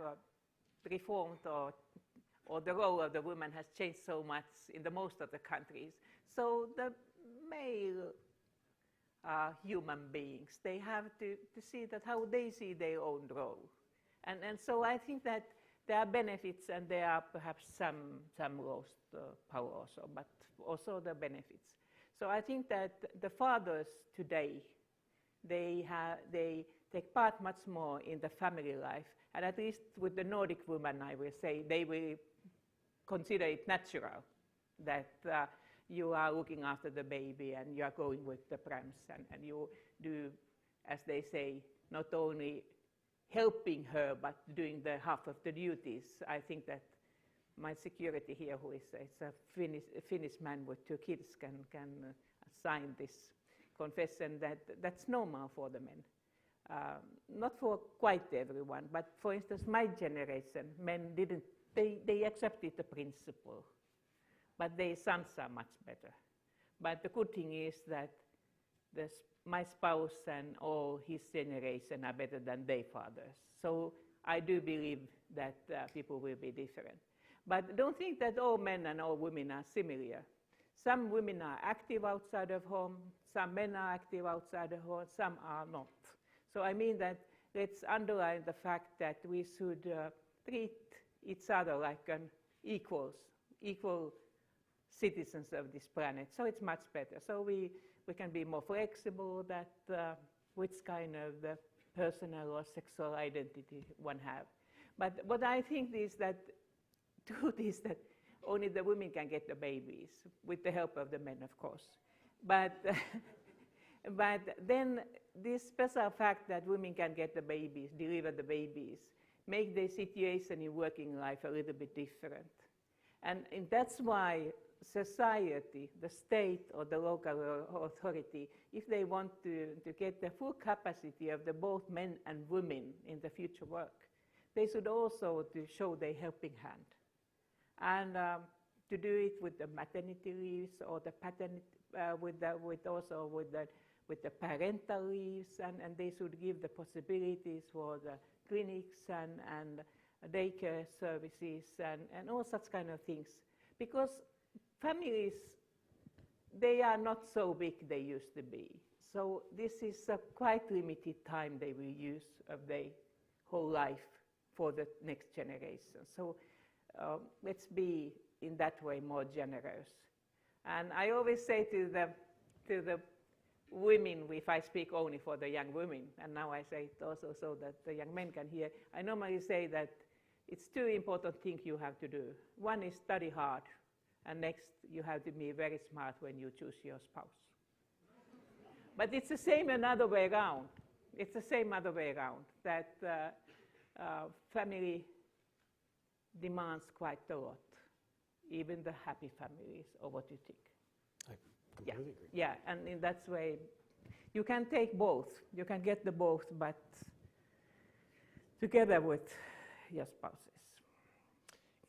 Speaker 2: reformed or the role of the woman has changed so much in the most of the countries, so the male human beings, they have to see that how they see their own role. And so I think that there are benefits and there are perhaps some lost power also, but also the benefits. So I think that the fathers today, they take part much more in the family life, and at least with the Nordic women, I will say, they will consider it natural that you are looking after the baby and you are going with the prams and you do, as they say, not only helping her but doing the half of the duties. I think that my security here, who is a Finnish man with 2 kids, can sign this confession that that's normal for the men. Not for quite everyone, but for instance, my generation, men didn't, they accepted the principle, but their sons are much better. But the good thing is that my spouse and all his generation are better than their fathers. So I do believe that people will be different. But don't think that all men and all women are similar. Some women are active outside of home, some men are active outside of home, some are not. So I mean that let's underline the fact that we should treat each other like an equal citizens of this planet. So it's much better. So we can be more flexible that which kind of personal or sexual identity one have. But what I think is that truth is that only the women can get the babies, with the help of the men, of course. But but then this special fact that women can get the babies, deliver the babies, make their situation in working life a little bit different. And that's why society, the state or the local authority, if they want to get the full capacity of the both men and women in the future work, they should also to show their helping hand. And to do it with the maternity leaves or the paternity, with the parental leaves, and they should give the possibilities for the clinics and daycare services and all such kind of things. Because families, they are not so big they used to be. So this is a quite limited time they will use of their whole life for the next generation. So let's be in that way more generous. And I always say to the women, if I speak only for the young women, and now I say it also so that the young men can hear, I normally say that it's 2 important things you have to do. One is study hard, and next you have to be very smart when you choose your spouse. But it's the same another way around. It's the same other way around, that family demands quite a lot, even the happy families, or what do you think?
Speaker 1: I completely agree.
Speaker 2: Yeah, and in that way, you can take both. You can get the both, but together with your spouses.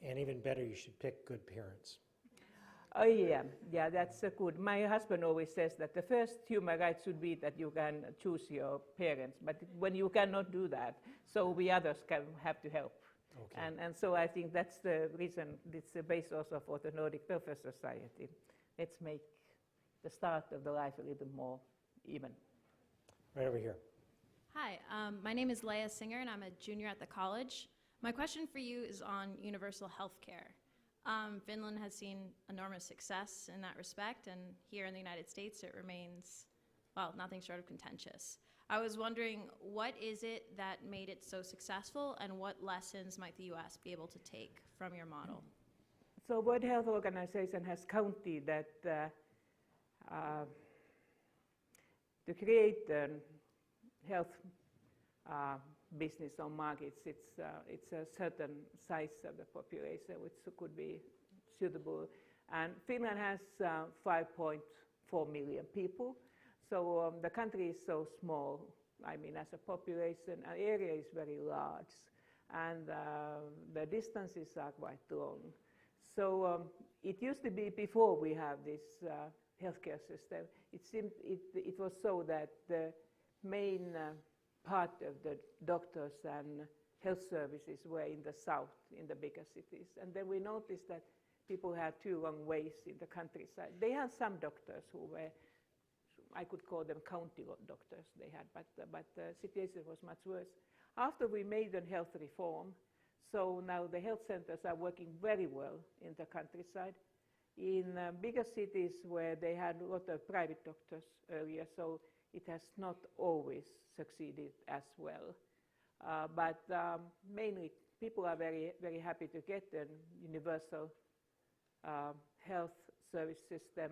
Speaker 1: And even better, you should pick good parents.
Speaker 2: Oh yeah, that's good. My husband always says that the first human right should be that you can choose your parents, but when you cannot do that, so we others can have to help.
Speaker 1: Okay.
Speaker 2: And so I think that's the reason, it's the base also for the Nordic Welfare Society. Let's make the start of the life a little more even.
Speaker 1: Right over here.
Speaker 5: Hi, my name is Leah Singer, and I'm a junior at the college. My question for you is on universal health care. Finland has seen enormous success in that respect, and here in the United States it remains, well, nothing short of contentious. I was wondering, what is it that made it so successful, and what lessons might the US be able to take from your model?
Speaker 2: So World Health Organization has counted that to create a health business on markets, it's a certain size of the population which could be suitable. And Finland has 5.4 million people, so the country is so small. I mean, as a population, our area is very large, and the distances are quite long. So it used to be, before we have this healthcare system, it was so that the main part of the doctors and health services were in the south, in the bigger cities. And then we noticed that people had too long ways in the countryside. They had some doctors who were, I could call them county doctors they had, but the situation was much worse. After we made a health reform, so now the health centers are working very well in the countryside. In bigger cities where they had a lot of private doctors earlier, so it has not always succeeded as well. But mainly people are very, very happy to get a universal health service system.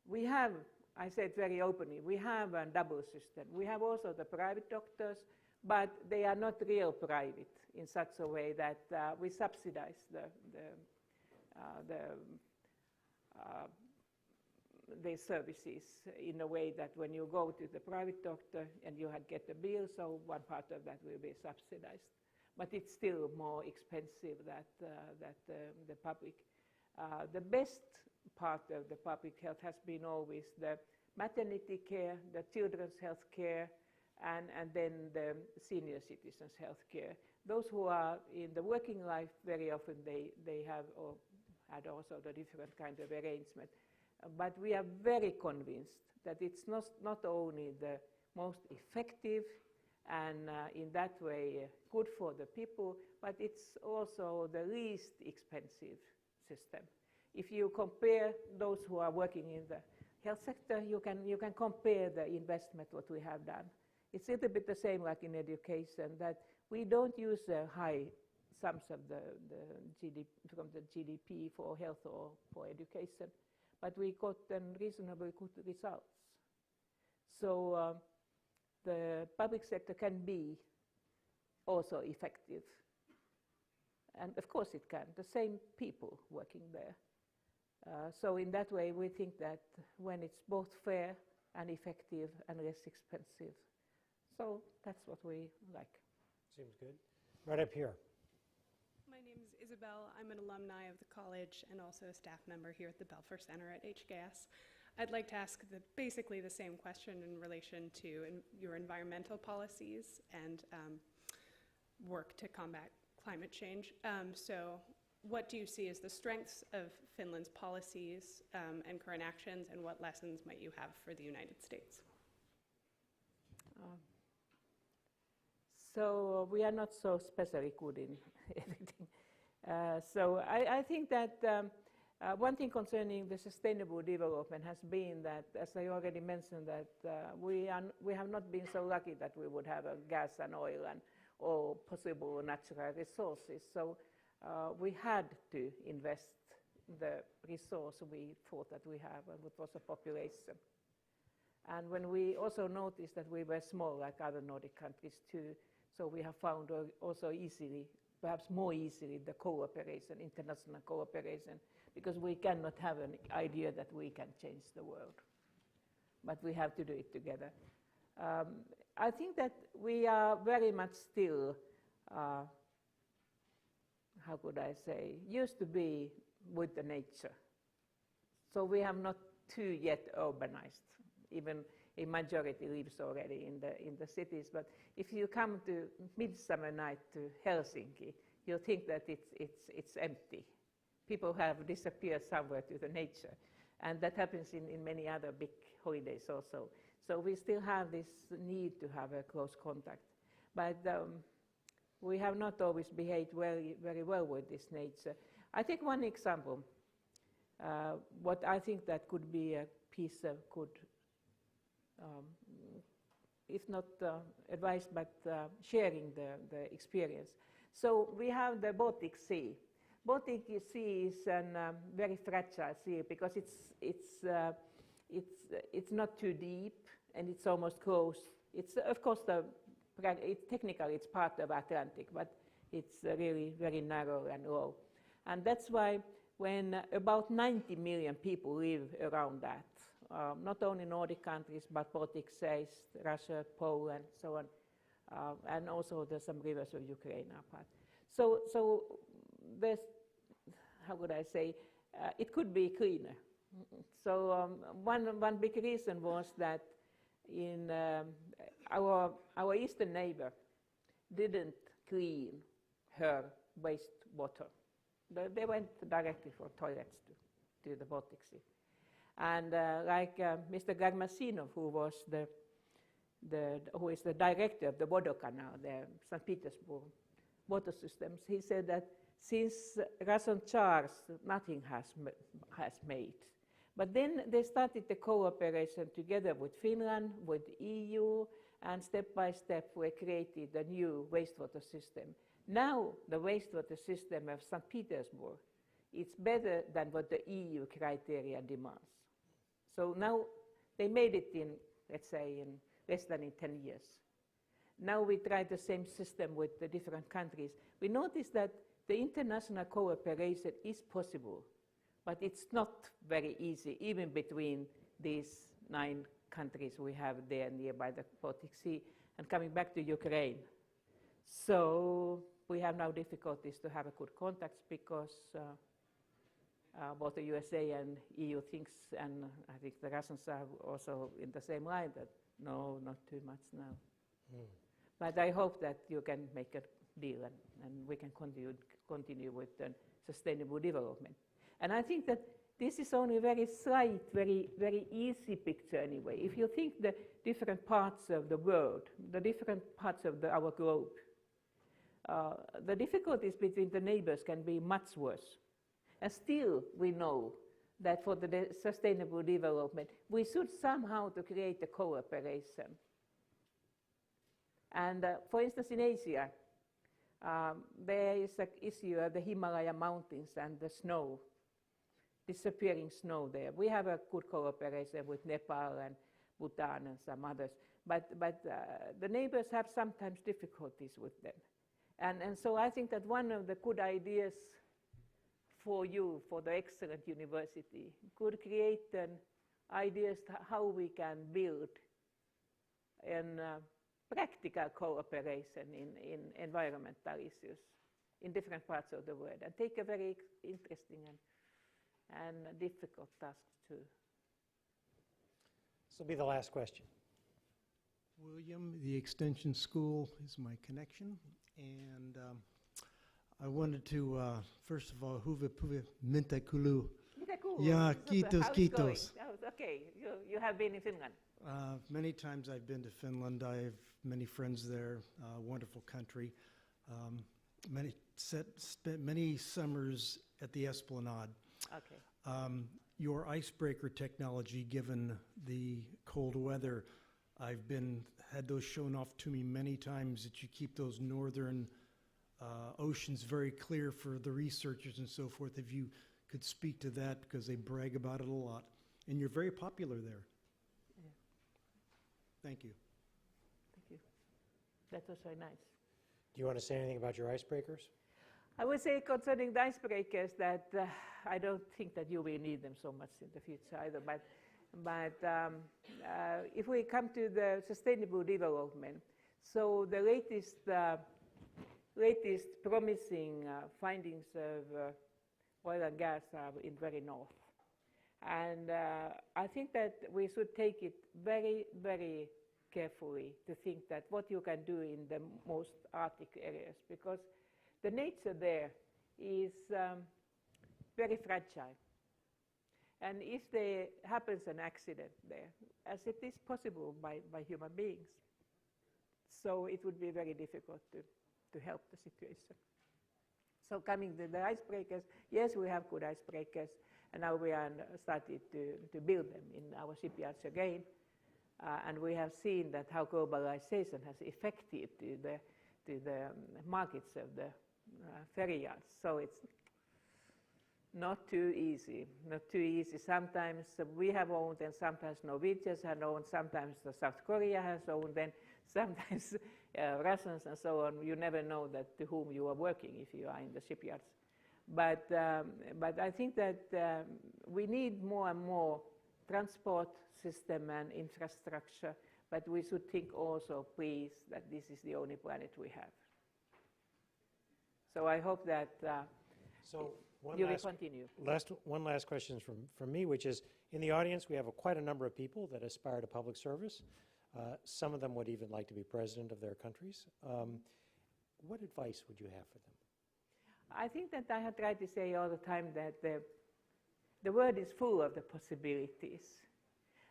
Speaker 2: We have, I said very openly, we have a double system. We have also the private doctors, but they are not real private in such a way that we subsidize the services in a way that when you go to the private doctor and you get a bill, so one part of that will be subsidized. But it's still more expensive than the public. The best part of the public health has been always the maternity care, the children's health care, and then the senior citizens' health care. Those who are in the working life, very often they have or had also the different kind of arrangement. But we are very convinced that it's not only the most effective and in that way good for the people, but it's also the least expensive system. If you compare those who are working in the health sector, you can compare the investment what we have done. It's a little bit the same like in education, that we don't use high sums of the GDP for health or for education, but we got reasonably good results. So the public sector can be also effective. And of course it can, the same people working there. So in that way we think that when it's both fair and effective and less expensive, so that's what we like.
Speaker 1: Seems good. Right up here.
Speaker 6: My name is Isabel. I'm an alumni of the college and also a staff member here at the Belfer Center at HGAS. I'd like to ask basically the same question in relation to your environmental policies and work to combat climate change. So what do you see as the strengths of Finland's policies and current actions, and what lessons might you have for the United States?
Speaker 2: So we are not so especially good in everything. So I think that one thing concerning the sustainable development has been that, as I already mentioned, that we have not been so lucky that we would have gas and oil and all possible natural resources. So we had to invest the resource we thought that we have, and which was a population. And when we also noticed that we were small like other Nordic countries too, so we have found also easily, perhaps more easily, the cooperation, international cooperation, because we cannot have an idea that we can change the world, but we have to do it together. I think that we are very much still, how could I say, used to be with the nature. So we have not too yet urbanized. Even a majority lives already in the cities. But if you come to Midsummer Night to Helsinki, you'll think that it's empty. People have disappeared somewhere to the nature. And that happens in many other big holidays also. So we still have this need to have a close contact. But we have not always behaved very well with this nature. I take one example. What I think that could be a piece of good, if not advice, but sharing the experience. So we have the Baltic Sea. Baltic Sea is a very fragile sea because it's not too deep and it's almost close. It's of course technically it's part of Atlantic, but it's really very narrow and low. And that's why when about 90 million people live around that, not only Nordic countries, but Baltic states, Russia, Poland, so on, and also there's some rivers of Ukraine are part. So there's, how would I say, it could be cleaner. So one big reason was that in our eastern neighbor didn't clean her wastewater. They went directly for toilets to the Baltic Sea. And like Mr. Garmasinov, who is the director of the Vodokanal, the St. Petersburg water systems, he said that since Russian Tsars, nothing has made. But then they started the cooperation together with Finland, with EU, and step by step we created a new wastewater system. Now the wastewater system of St. Petersburg is better than what the EU criteria demands. So now they made it in, let's say, in less than in 10 years. Now we try the same system with the different countries. We notice that the international cooperation is possible, but it's not very easy, even between these 9 countries we have there nearby the Baltic Sea. And coming back to Ukraine, so we have now difficulties to have a good contacts because both the USA and EU thinks, and I think the Russians are also in the same line, that no, not too much now. Mm. But I hope that you can make a deal and we can continue with the sustainable development. And I think that this is only a very slight, very easy picture anyway. If you think the different parts of the world, the different parts of our globe, the difficulties between the neighbors can be much worse. And still we know that for the sustainable development, we should somehow to create a cooperation. And for instance, in Asia, there is an issue of the Himalaya mountains and the snow, disappearing snow there. We have a good cooperation with Nepal and Bhutan and some others, but the neighbors have sometimes difficulties with them. And so I think that one of the good ideas for you, for the excellent university, could create ideas how we can build practical cooperation in environmental issues in different parts of the world, and take a very interesting and difficult task too.
Speaker 1: This will be the last question.
Speaker 7: William, the Extension School is my connection, and I wanted to, first of all, huve minta kulu. Yeah, kiitos, kiitos.
Speaker 2: Okay, you have been in Finland.
Speaker 7: Many times I've been to Finland. I have many friends there. Wonderful country. Spent many summers at the Esplanade.
Speaker 2: Okay.
Speaker 7: Your icebreaker technology, given the cold weather, I've had those shown off to me many times, that you keep those northern oceans very clear for the researchers and so forth. If you could speak to that, because they brag about it a lot. And you're very popular there.
Speaker 2: Yeah.
Speaker 7: Thank you.
Speaker 2: Thank you. That was very nice.
Speaker 1: Do you want to say anything about your icebreakers?
Speaker 2: I would say concerning the icebreakers that I don't think that you will need them so much in the future either. But if we come to the sustainable development, so the latest promising findings of oil and gas are in very north. And I think that we should take it very, very carefully to think that what you can do in the most Arctic areas, because the nature there is very fragile. And if there happens an accident there, as it is possible by human beings, so it would be very difficult to help the situation. So coming to the icebreakers, yes, we have good icebreakers, and now we are started to build them in our shipyards again. And we have seen that how globalization has affected to the markets of the ferry yards. So it's not too easy, not too easy. Sometimes we have owned, and sometimes Norwegians have owned, sometimes South Korea has owned, and sometimes Russians and so on. You never know that to whom you are working if you are in the shipyards. But I think that we need more and more transport system and infrastructure, but we should think also, please, that this is the only planet we have. So I hope that you will continue.
Speaker 1: One last question from me, which is, in the audience we have quite a number of people that aspire to public service. Some of them would even like to be president of their countries. What advice would you have for them?
Speaker 2: I think that I have tried to say all the time that the world is full of the possibilities.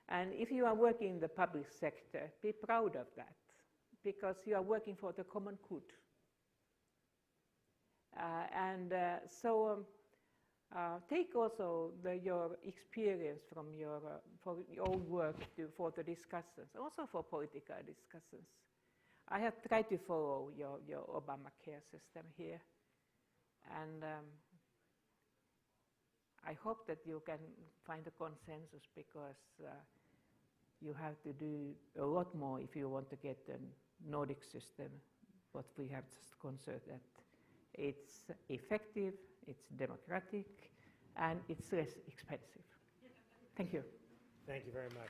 Speaker 2: And if you are working in the public sector, be proud of that, because you are working for the common good. Take also your experience from your own work for the discussions, also for political discussions. I have tried to follow your Obamacare system here, and I hope that you can find a consensus, because you have to do a lot more if you want to get the Nordic system, what we have just considered. It's effective, it's democratic, and it's less expensive. Thank you.
Speaker 1: Thank you very much.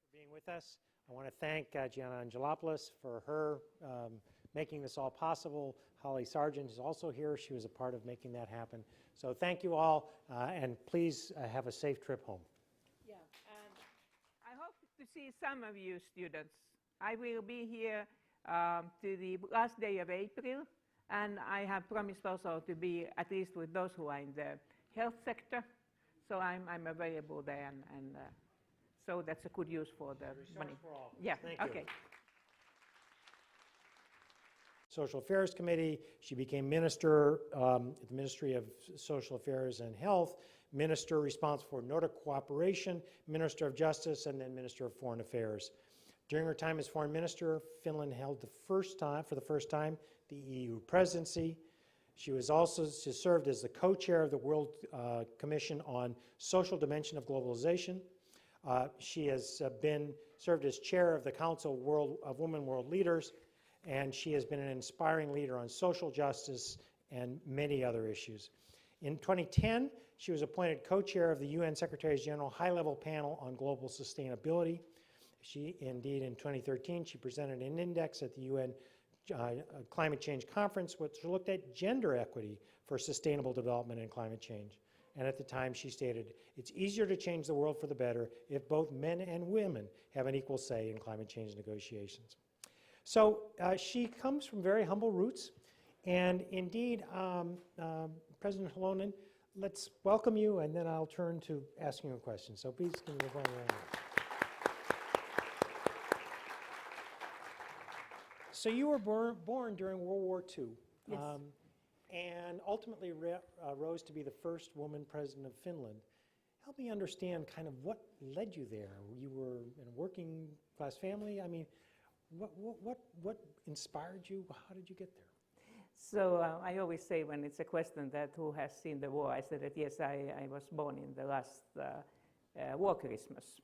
Speaker 1: For being with us. I want to thank Gianna Angelopoulos for her making this all possible. Holly Sargent is also here. She was a part of making that happen. So thank you all, and please have a safe trip home.
Speaker 2: Yeah, and I hope to see some of you students. I will be here to the last day of April, and I have promised also to be at least with those who are in the health sector. So I'm available there, and so that's a good use for the money.
Speaker 1: For all.
Speaker 2: Yeah,
Speaker 1: Thank you.
Speaker 2: okay.
Speaker 1: Social Affairs Committee. She became minister at the Ministry of Social Affairs and Health, minister responsible for Nordic cooperation, minister of Justice, and then minister of Foreign Affairs. During her time as foreign minister, Finland held for the first time, the EU presidency. She served as the co-chair of the World Commission on Social Dimension of Globalization. She has served as chair of the Council of Women World Leaders, and she has been an inspiring leader on social justice and many other issues. In 2010, she was appointed co-chair of the UN Secretary General High-Level Panel on Global Sustainability. Indeed, in 2013, she presented an index at the UN Climate Change Conference, which looked at gender equity for sustainable development and climate change. And at the time, she stated, "It's easier to change the world for the better if both men and women have an equal say in climate change negotiations." So she comes from very humble roots, and indeed, President Halonen, let's welcome you, and then I'll turn to asking you a question. So please give me a warm round. So you were born during World War II,
Speaker 2: Yes.
Speaker 1: And ultimately rose to be the first woman president of Finland. Help me understand kind of what led you there. You were in a working class family. I mean, what inspired you? How did you get there?
Speaker 2: So I always say when it's a question that who has seen the war, I said that yes, I was born in the last war Christmas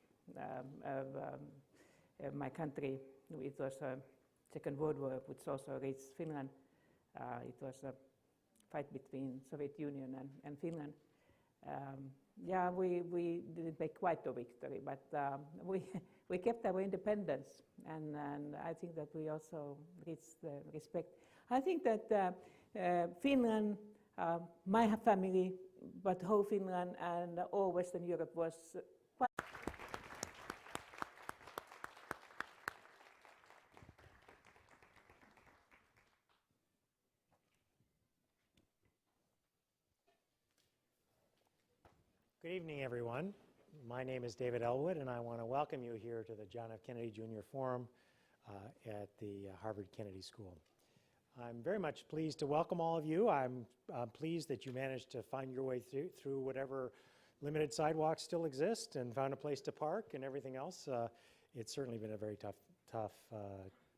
Speaker 2: of my country. It was a Second World War, which also reached Finland. It was a fight between Soviet Union and Finland. Yeah, we didn't make quite a victory, but we kept our independence, and I think that we also reached the respect. I think that Finland, my family, but whole Finland and all Western Europe was quite.
Speaker 1: Good evening, everyone. My name is David Ellwood, and I want to welcome you here to the John F. Kennedy Jr. Forum at the Harvard Kennedy School. I'm very much pleased to welcome all of you. I'm pleased that you managed to find your way through whatever limited sidewalks still exist and found a place to park and everything else. It's certainly been a very tough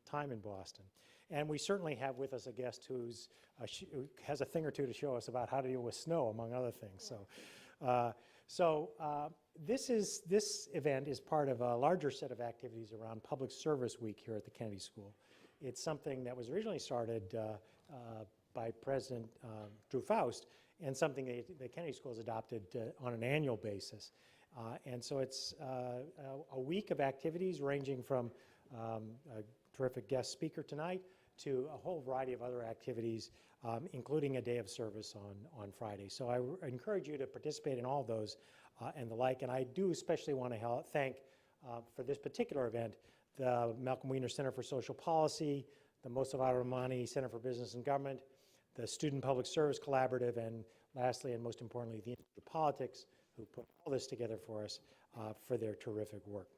Speaker 1: time in Boston. And we certainly have with us a guest who has a thing or two to show us about how to deal with snow, among other things. This event is part of a larger set of activities around Public Service Week here at the Kennedy School. It's something that was originally started by President Drew Faust, and something the Kennedy School has adopted on an annual basis. And so it's a week of activities ranging from a terrific guest speaker tonight to a whole variety of other activities, including a day of service on Friday. So I encourage you to participate in all of those and the like. And I do especially want to thank, for this particular event, the Malcolm Wiener Center for Social Policy, the Mosavara Rahmani Center for Business and Government, the Student Public Service Collaborative, and lastly and most importantly, the Institute of Politics, who put all this together for us for their terrific work.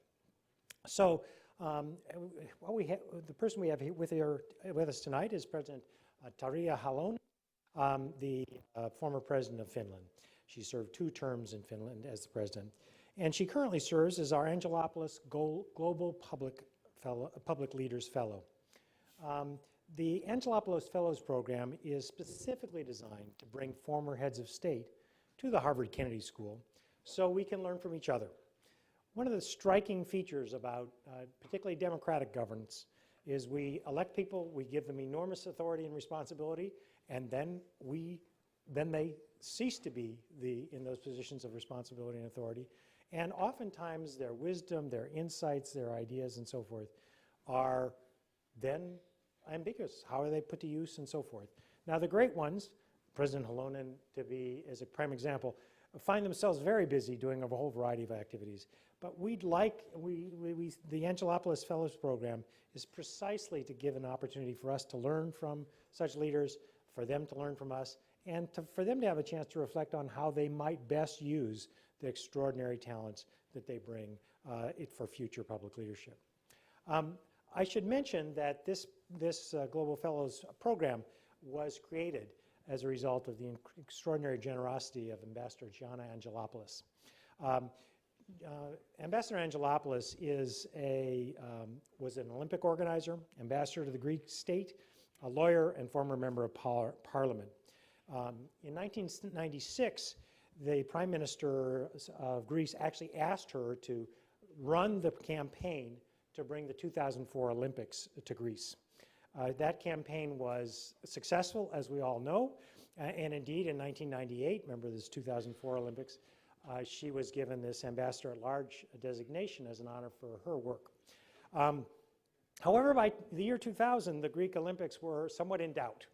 Speaker 1: So the person we have here with us tonight is President Tarja Halonen, the former president of Finland. She served 2 terms in Finland as the president. And she currently serves as our Angelopoulos Global Public Leaders Fellow. The Angelopoulos Fellows Program is specifically designed to bring former heads of state to the Harvard Kennedy School so we can learn from each other. One of the striking features about particularly democratic governance is we elect people, we give them enormous authority and responsibility, and then they cease to be in those positions of responsibility and authority. And oftentimes their wisdom, their insights, their ideas and so forth are then ambiguous. How are they put to use and so forth? Now the great ones, President Halonen to be as a prime example, find themselves very busy doing a whole variety of activities. But the Angelopoulos Fellows Program is precisely to give an opportunity for us to learn from such leaders, for them to learn from us, and for them to have a chance to reflect on how they might best use the extraordinary talents that they bring for future public leadership. I should mention that this Global Fellows Program was created as a result of the extraordinary generosity of Ambassador Gianna Angelopoulos. Ambassador Angelopoulos was an Olympic organizer, ambassador to the Greek state, a lawyer, and former member of Parliament. In 1996, the Prime Minister of Greece actually asked her to run the campaign to bring the 2004 Olympics to Greece. That campaign was successful, as we all know, and indeed in 1998, remember this 2004 Olympics, she was given this Ambassador-at-Large designation as an honor for her work. However, by the year 2000, the Greek Olympics were somewhat in doubt.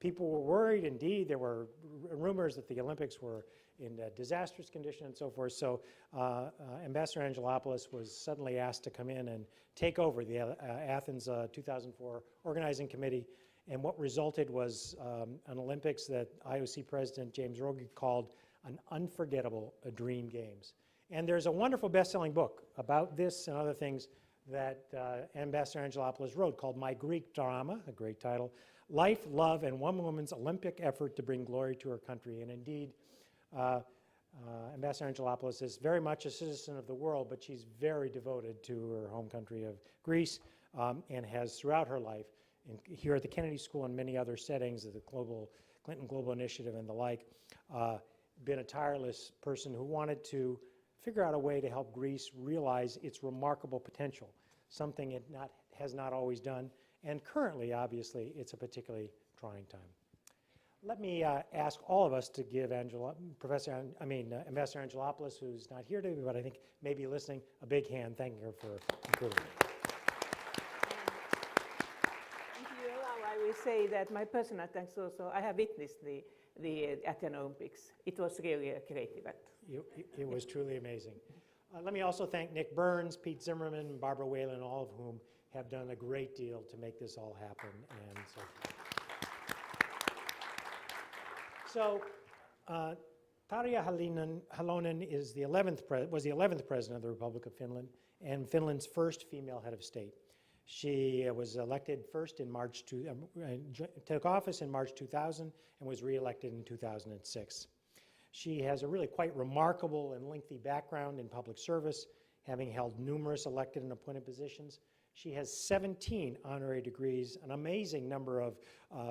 Speaker 1: People were worried. Indeed, there were rumors that the Olympics were in a disastrous condition and so forth. So Ambassador Angelopoulos was suddenly asked to come in and take over the Athens 2004 organizing committee. And what resulted was an Olympics that IOC President James Rogie called an unforgettable dream games. And there's a wonderful best-selling book about this and other things that Ambassador Angelopoulos wrote called My Greek Drama, a great title, Life, Love, and One Woman's Olympic Effort to Bring Glory to Her Country. And indeed, Ambassador Angelopoulos is very much a citizen of the world, but she's very devoted to her home country of Greece and has throughout her life, here at the Kennedy School and many other settings of the Clinton Global Initiative and the like, been a tireless person who wanted to figure out a way to help Greece realize its remarkable potential, something it has not always done. And currently, obviously, it's a particularly trying time. Let me ask all of us to give Ambassador Angelopoulos, who's not here today, but I think may be listening, a big hand, thanking her for including me.
Speaker 2: If you allow, I will say that my personal thanks also, I have witnessed the Athens Olympics. It was really a great event.
Speaker 1: It was truly amazing. Let me also thank Nick Burns, Pete Zimmerman, Barbara Whalen, all of whom have done a great deal to make this all happen. And so Tarja Halonen was the 11th president of the Republic of Finland and Finland's first female head of state. She was elected first in took office in March 2000 and was re-elected in 2006. She has a really quite remarkable and lengthy background in public service, having held numerous elected and appointed positions. She has 17 honorary degrees, an amazing number of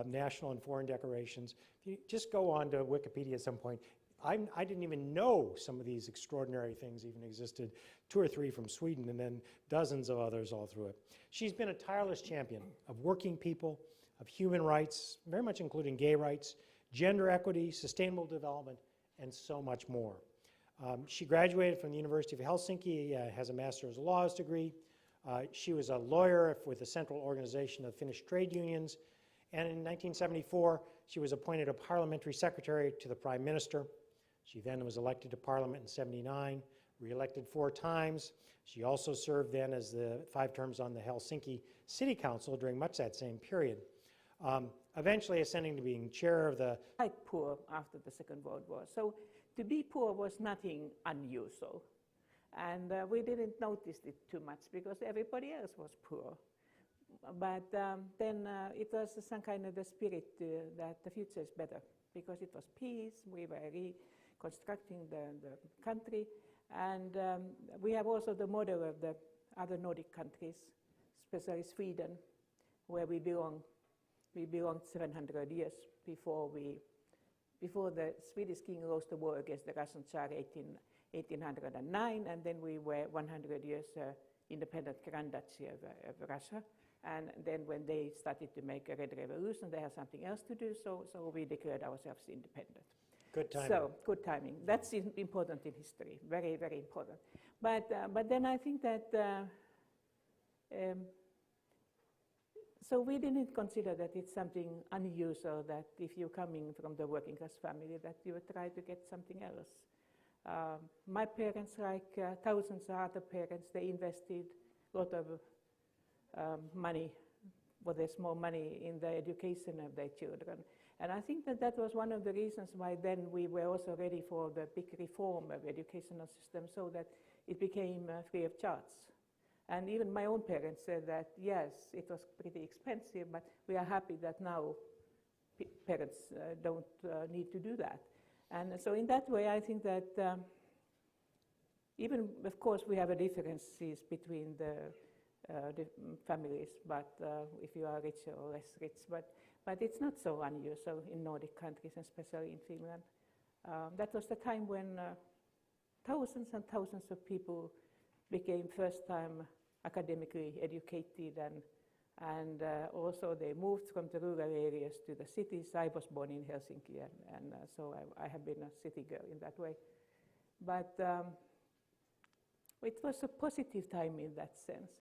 Speaker 1: national and foreign decorations. If you just go on to Wikipedia at some point, I didn't even know some of these extraordinary things even existed, 2 or 3 from Sweden, and then dozens of others all through it. She's been a tireless champion of working people, of human rights, very much including gay rights, gender equity, sustainable development, and so much more. She graduated from the University of Helsinki, has a Master's of Laws degree. She was a lawyer with the Central Organization of Finnish Trade Unions, and in 1974, she was appointed a parliamentary secretary to the Prime Minister. She then was elected to Parliament in '79, re-elected 4 times. She also served then as the 5 terms on the Helsinki City Council during much that same period, eventually ascending to being chair of the...
Speaker 2: Quite poor after the Second World War. So to be poor was nothing unusual. And we didn't notice it too much because everybody else was poor. But then it was some kind of the spirit that the future is better because it was peace, we were reconstructing the country, and we have also the model of the other Nordic countries, especially Sweden, where we belong. We belonged 700 years before the Swedish king lost the war against the Russian Tsar 1809, and then we were 100 years independent Grand Duchy of Russia. And then when they started to make a Red Revolution, they had something else to do, so we declared ourselves independent.
Speaker 1: Good timing.
Speaker 2: So, good timing. That's important in history, very, very important. But then I think that, so we didn't consider that it's something unusual that if you're coming from the working class family that you would try to get something else. My parents, like thousands of other parents, they invested a lot of money, for their small money, in the education of their children. And I think that that was one of the reasons why then we were also ready for the big reform of educational system so that it became free of charge. And even my own parents said that, yes, it was pretty expensive, but we are happy that now parents don't need to do that. And so in that way, I think that even, of course, we have differences between the families, but if you are richer or less rich, but it's not so unusual in Nordic countries, especially in Finland. That was the time when thousands and thousands of people became first-time academically educated, and also they moved from the rural areas to the cities. I was born in Helsinki, and so I have been a city girl in that way. But it was a positive time in that sense.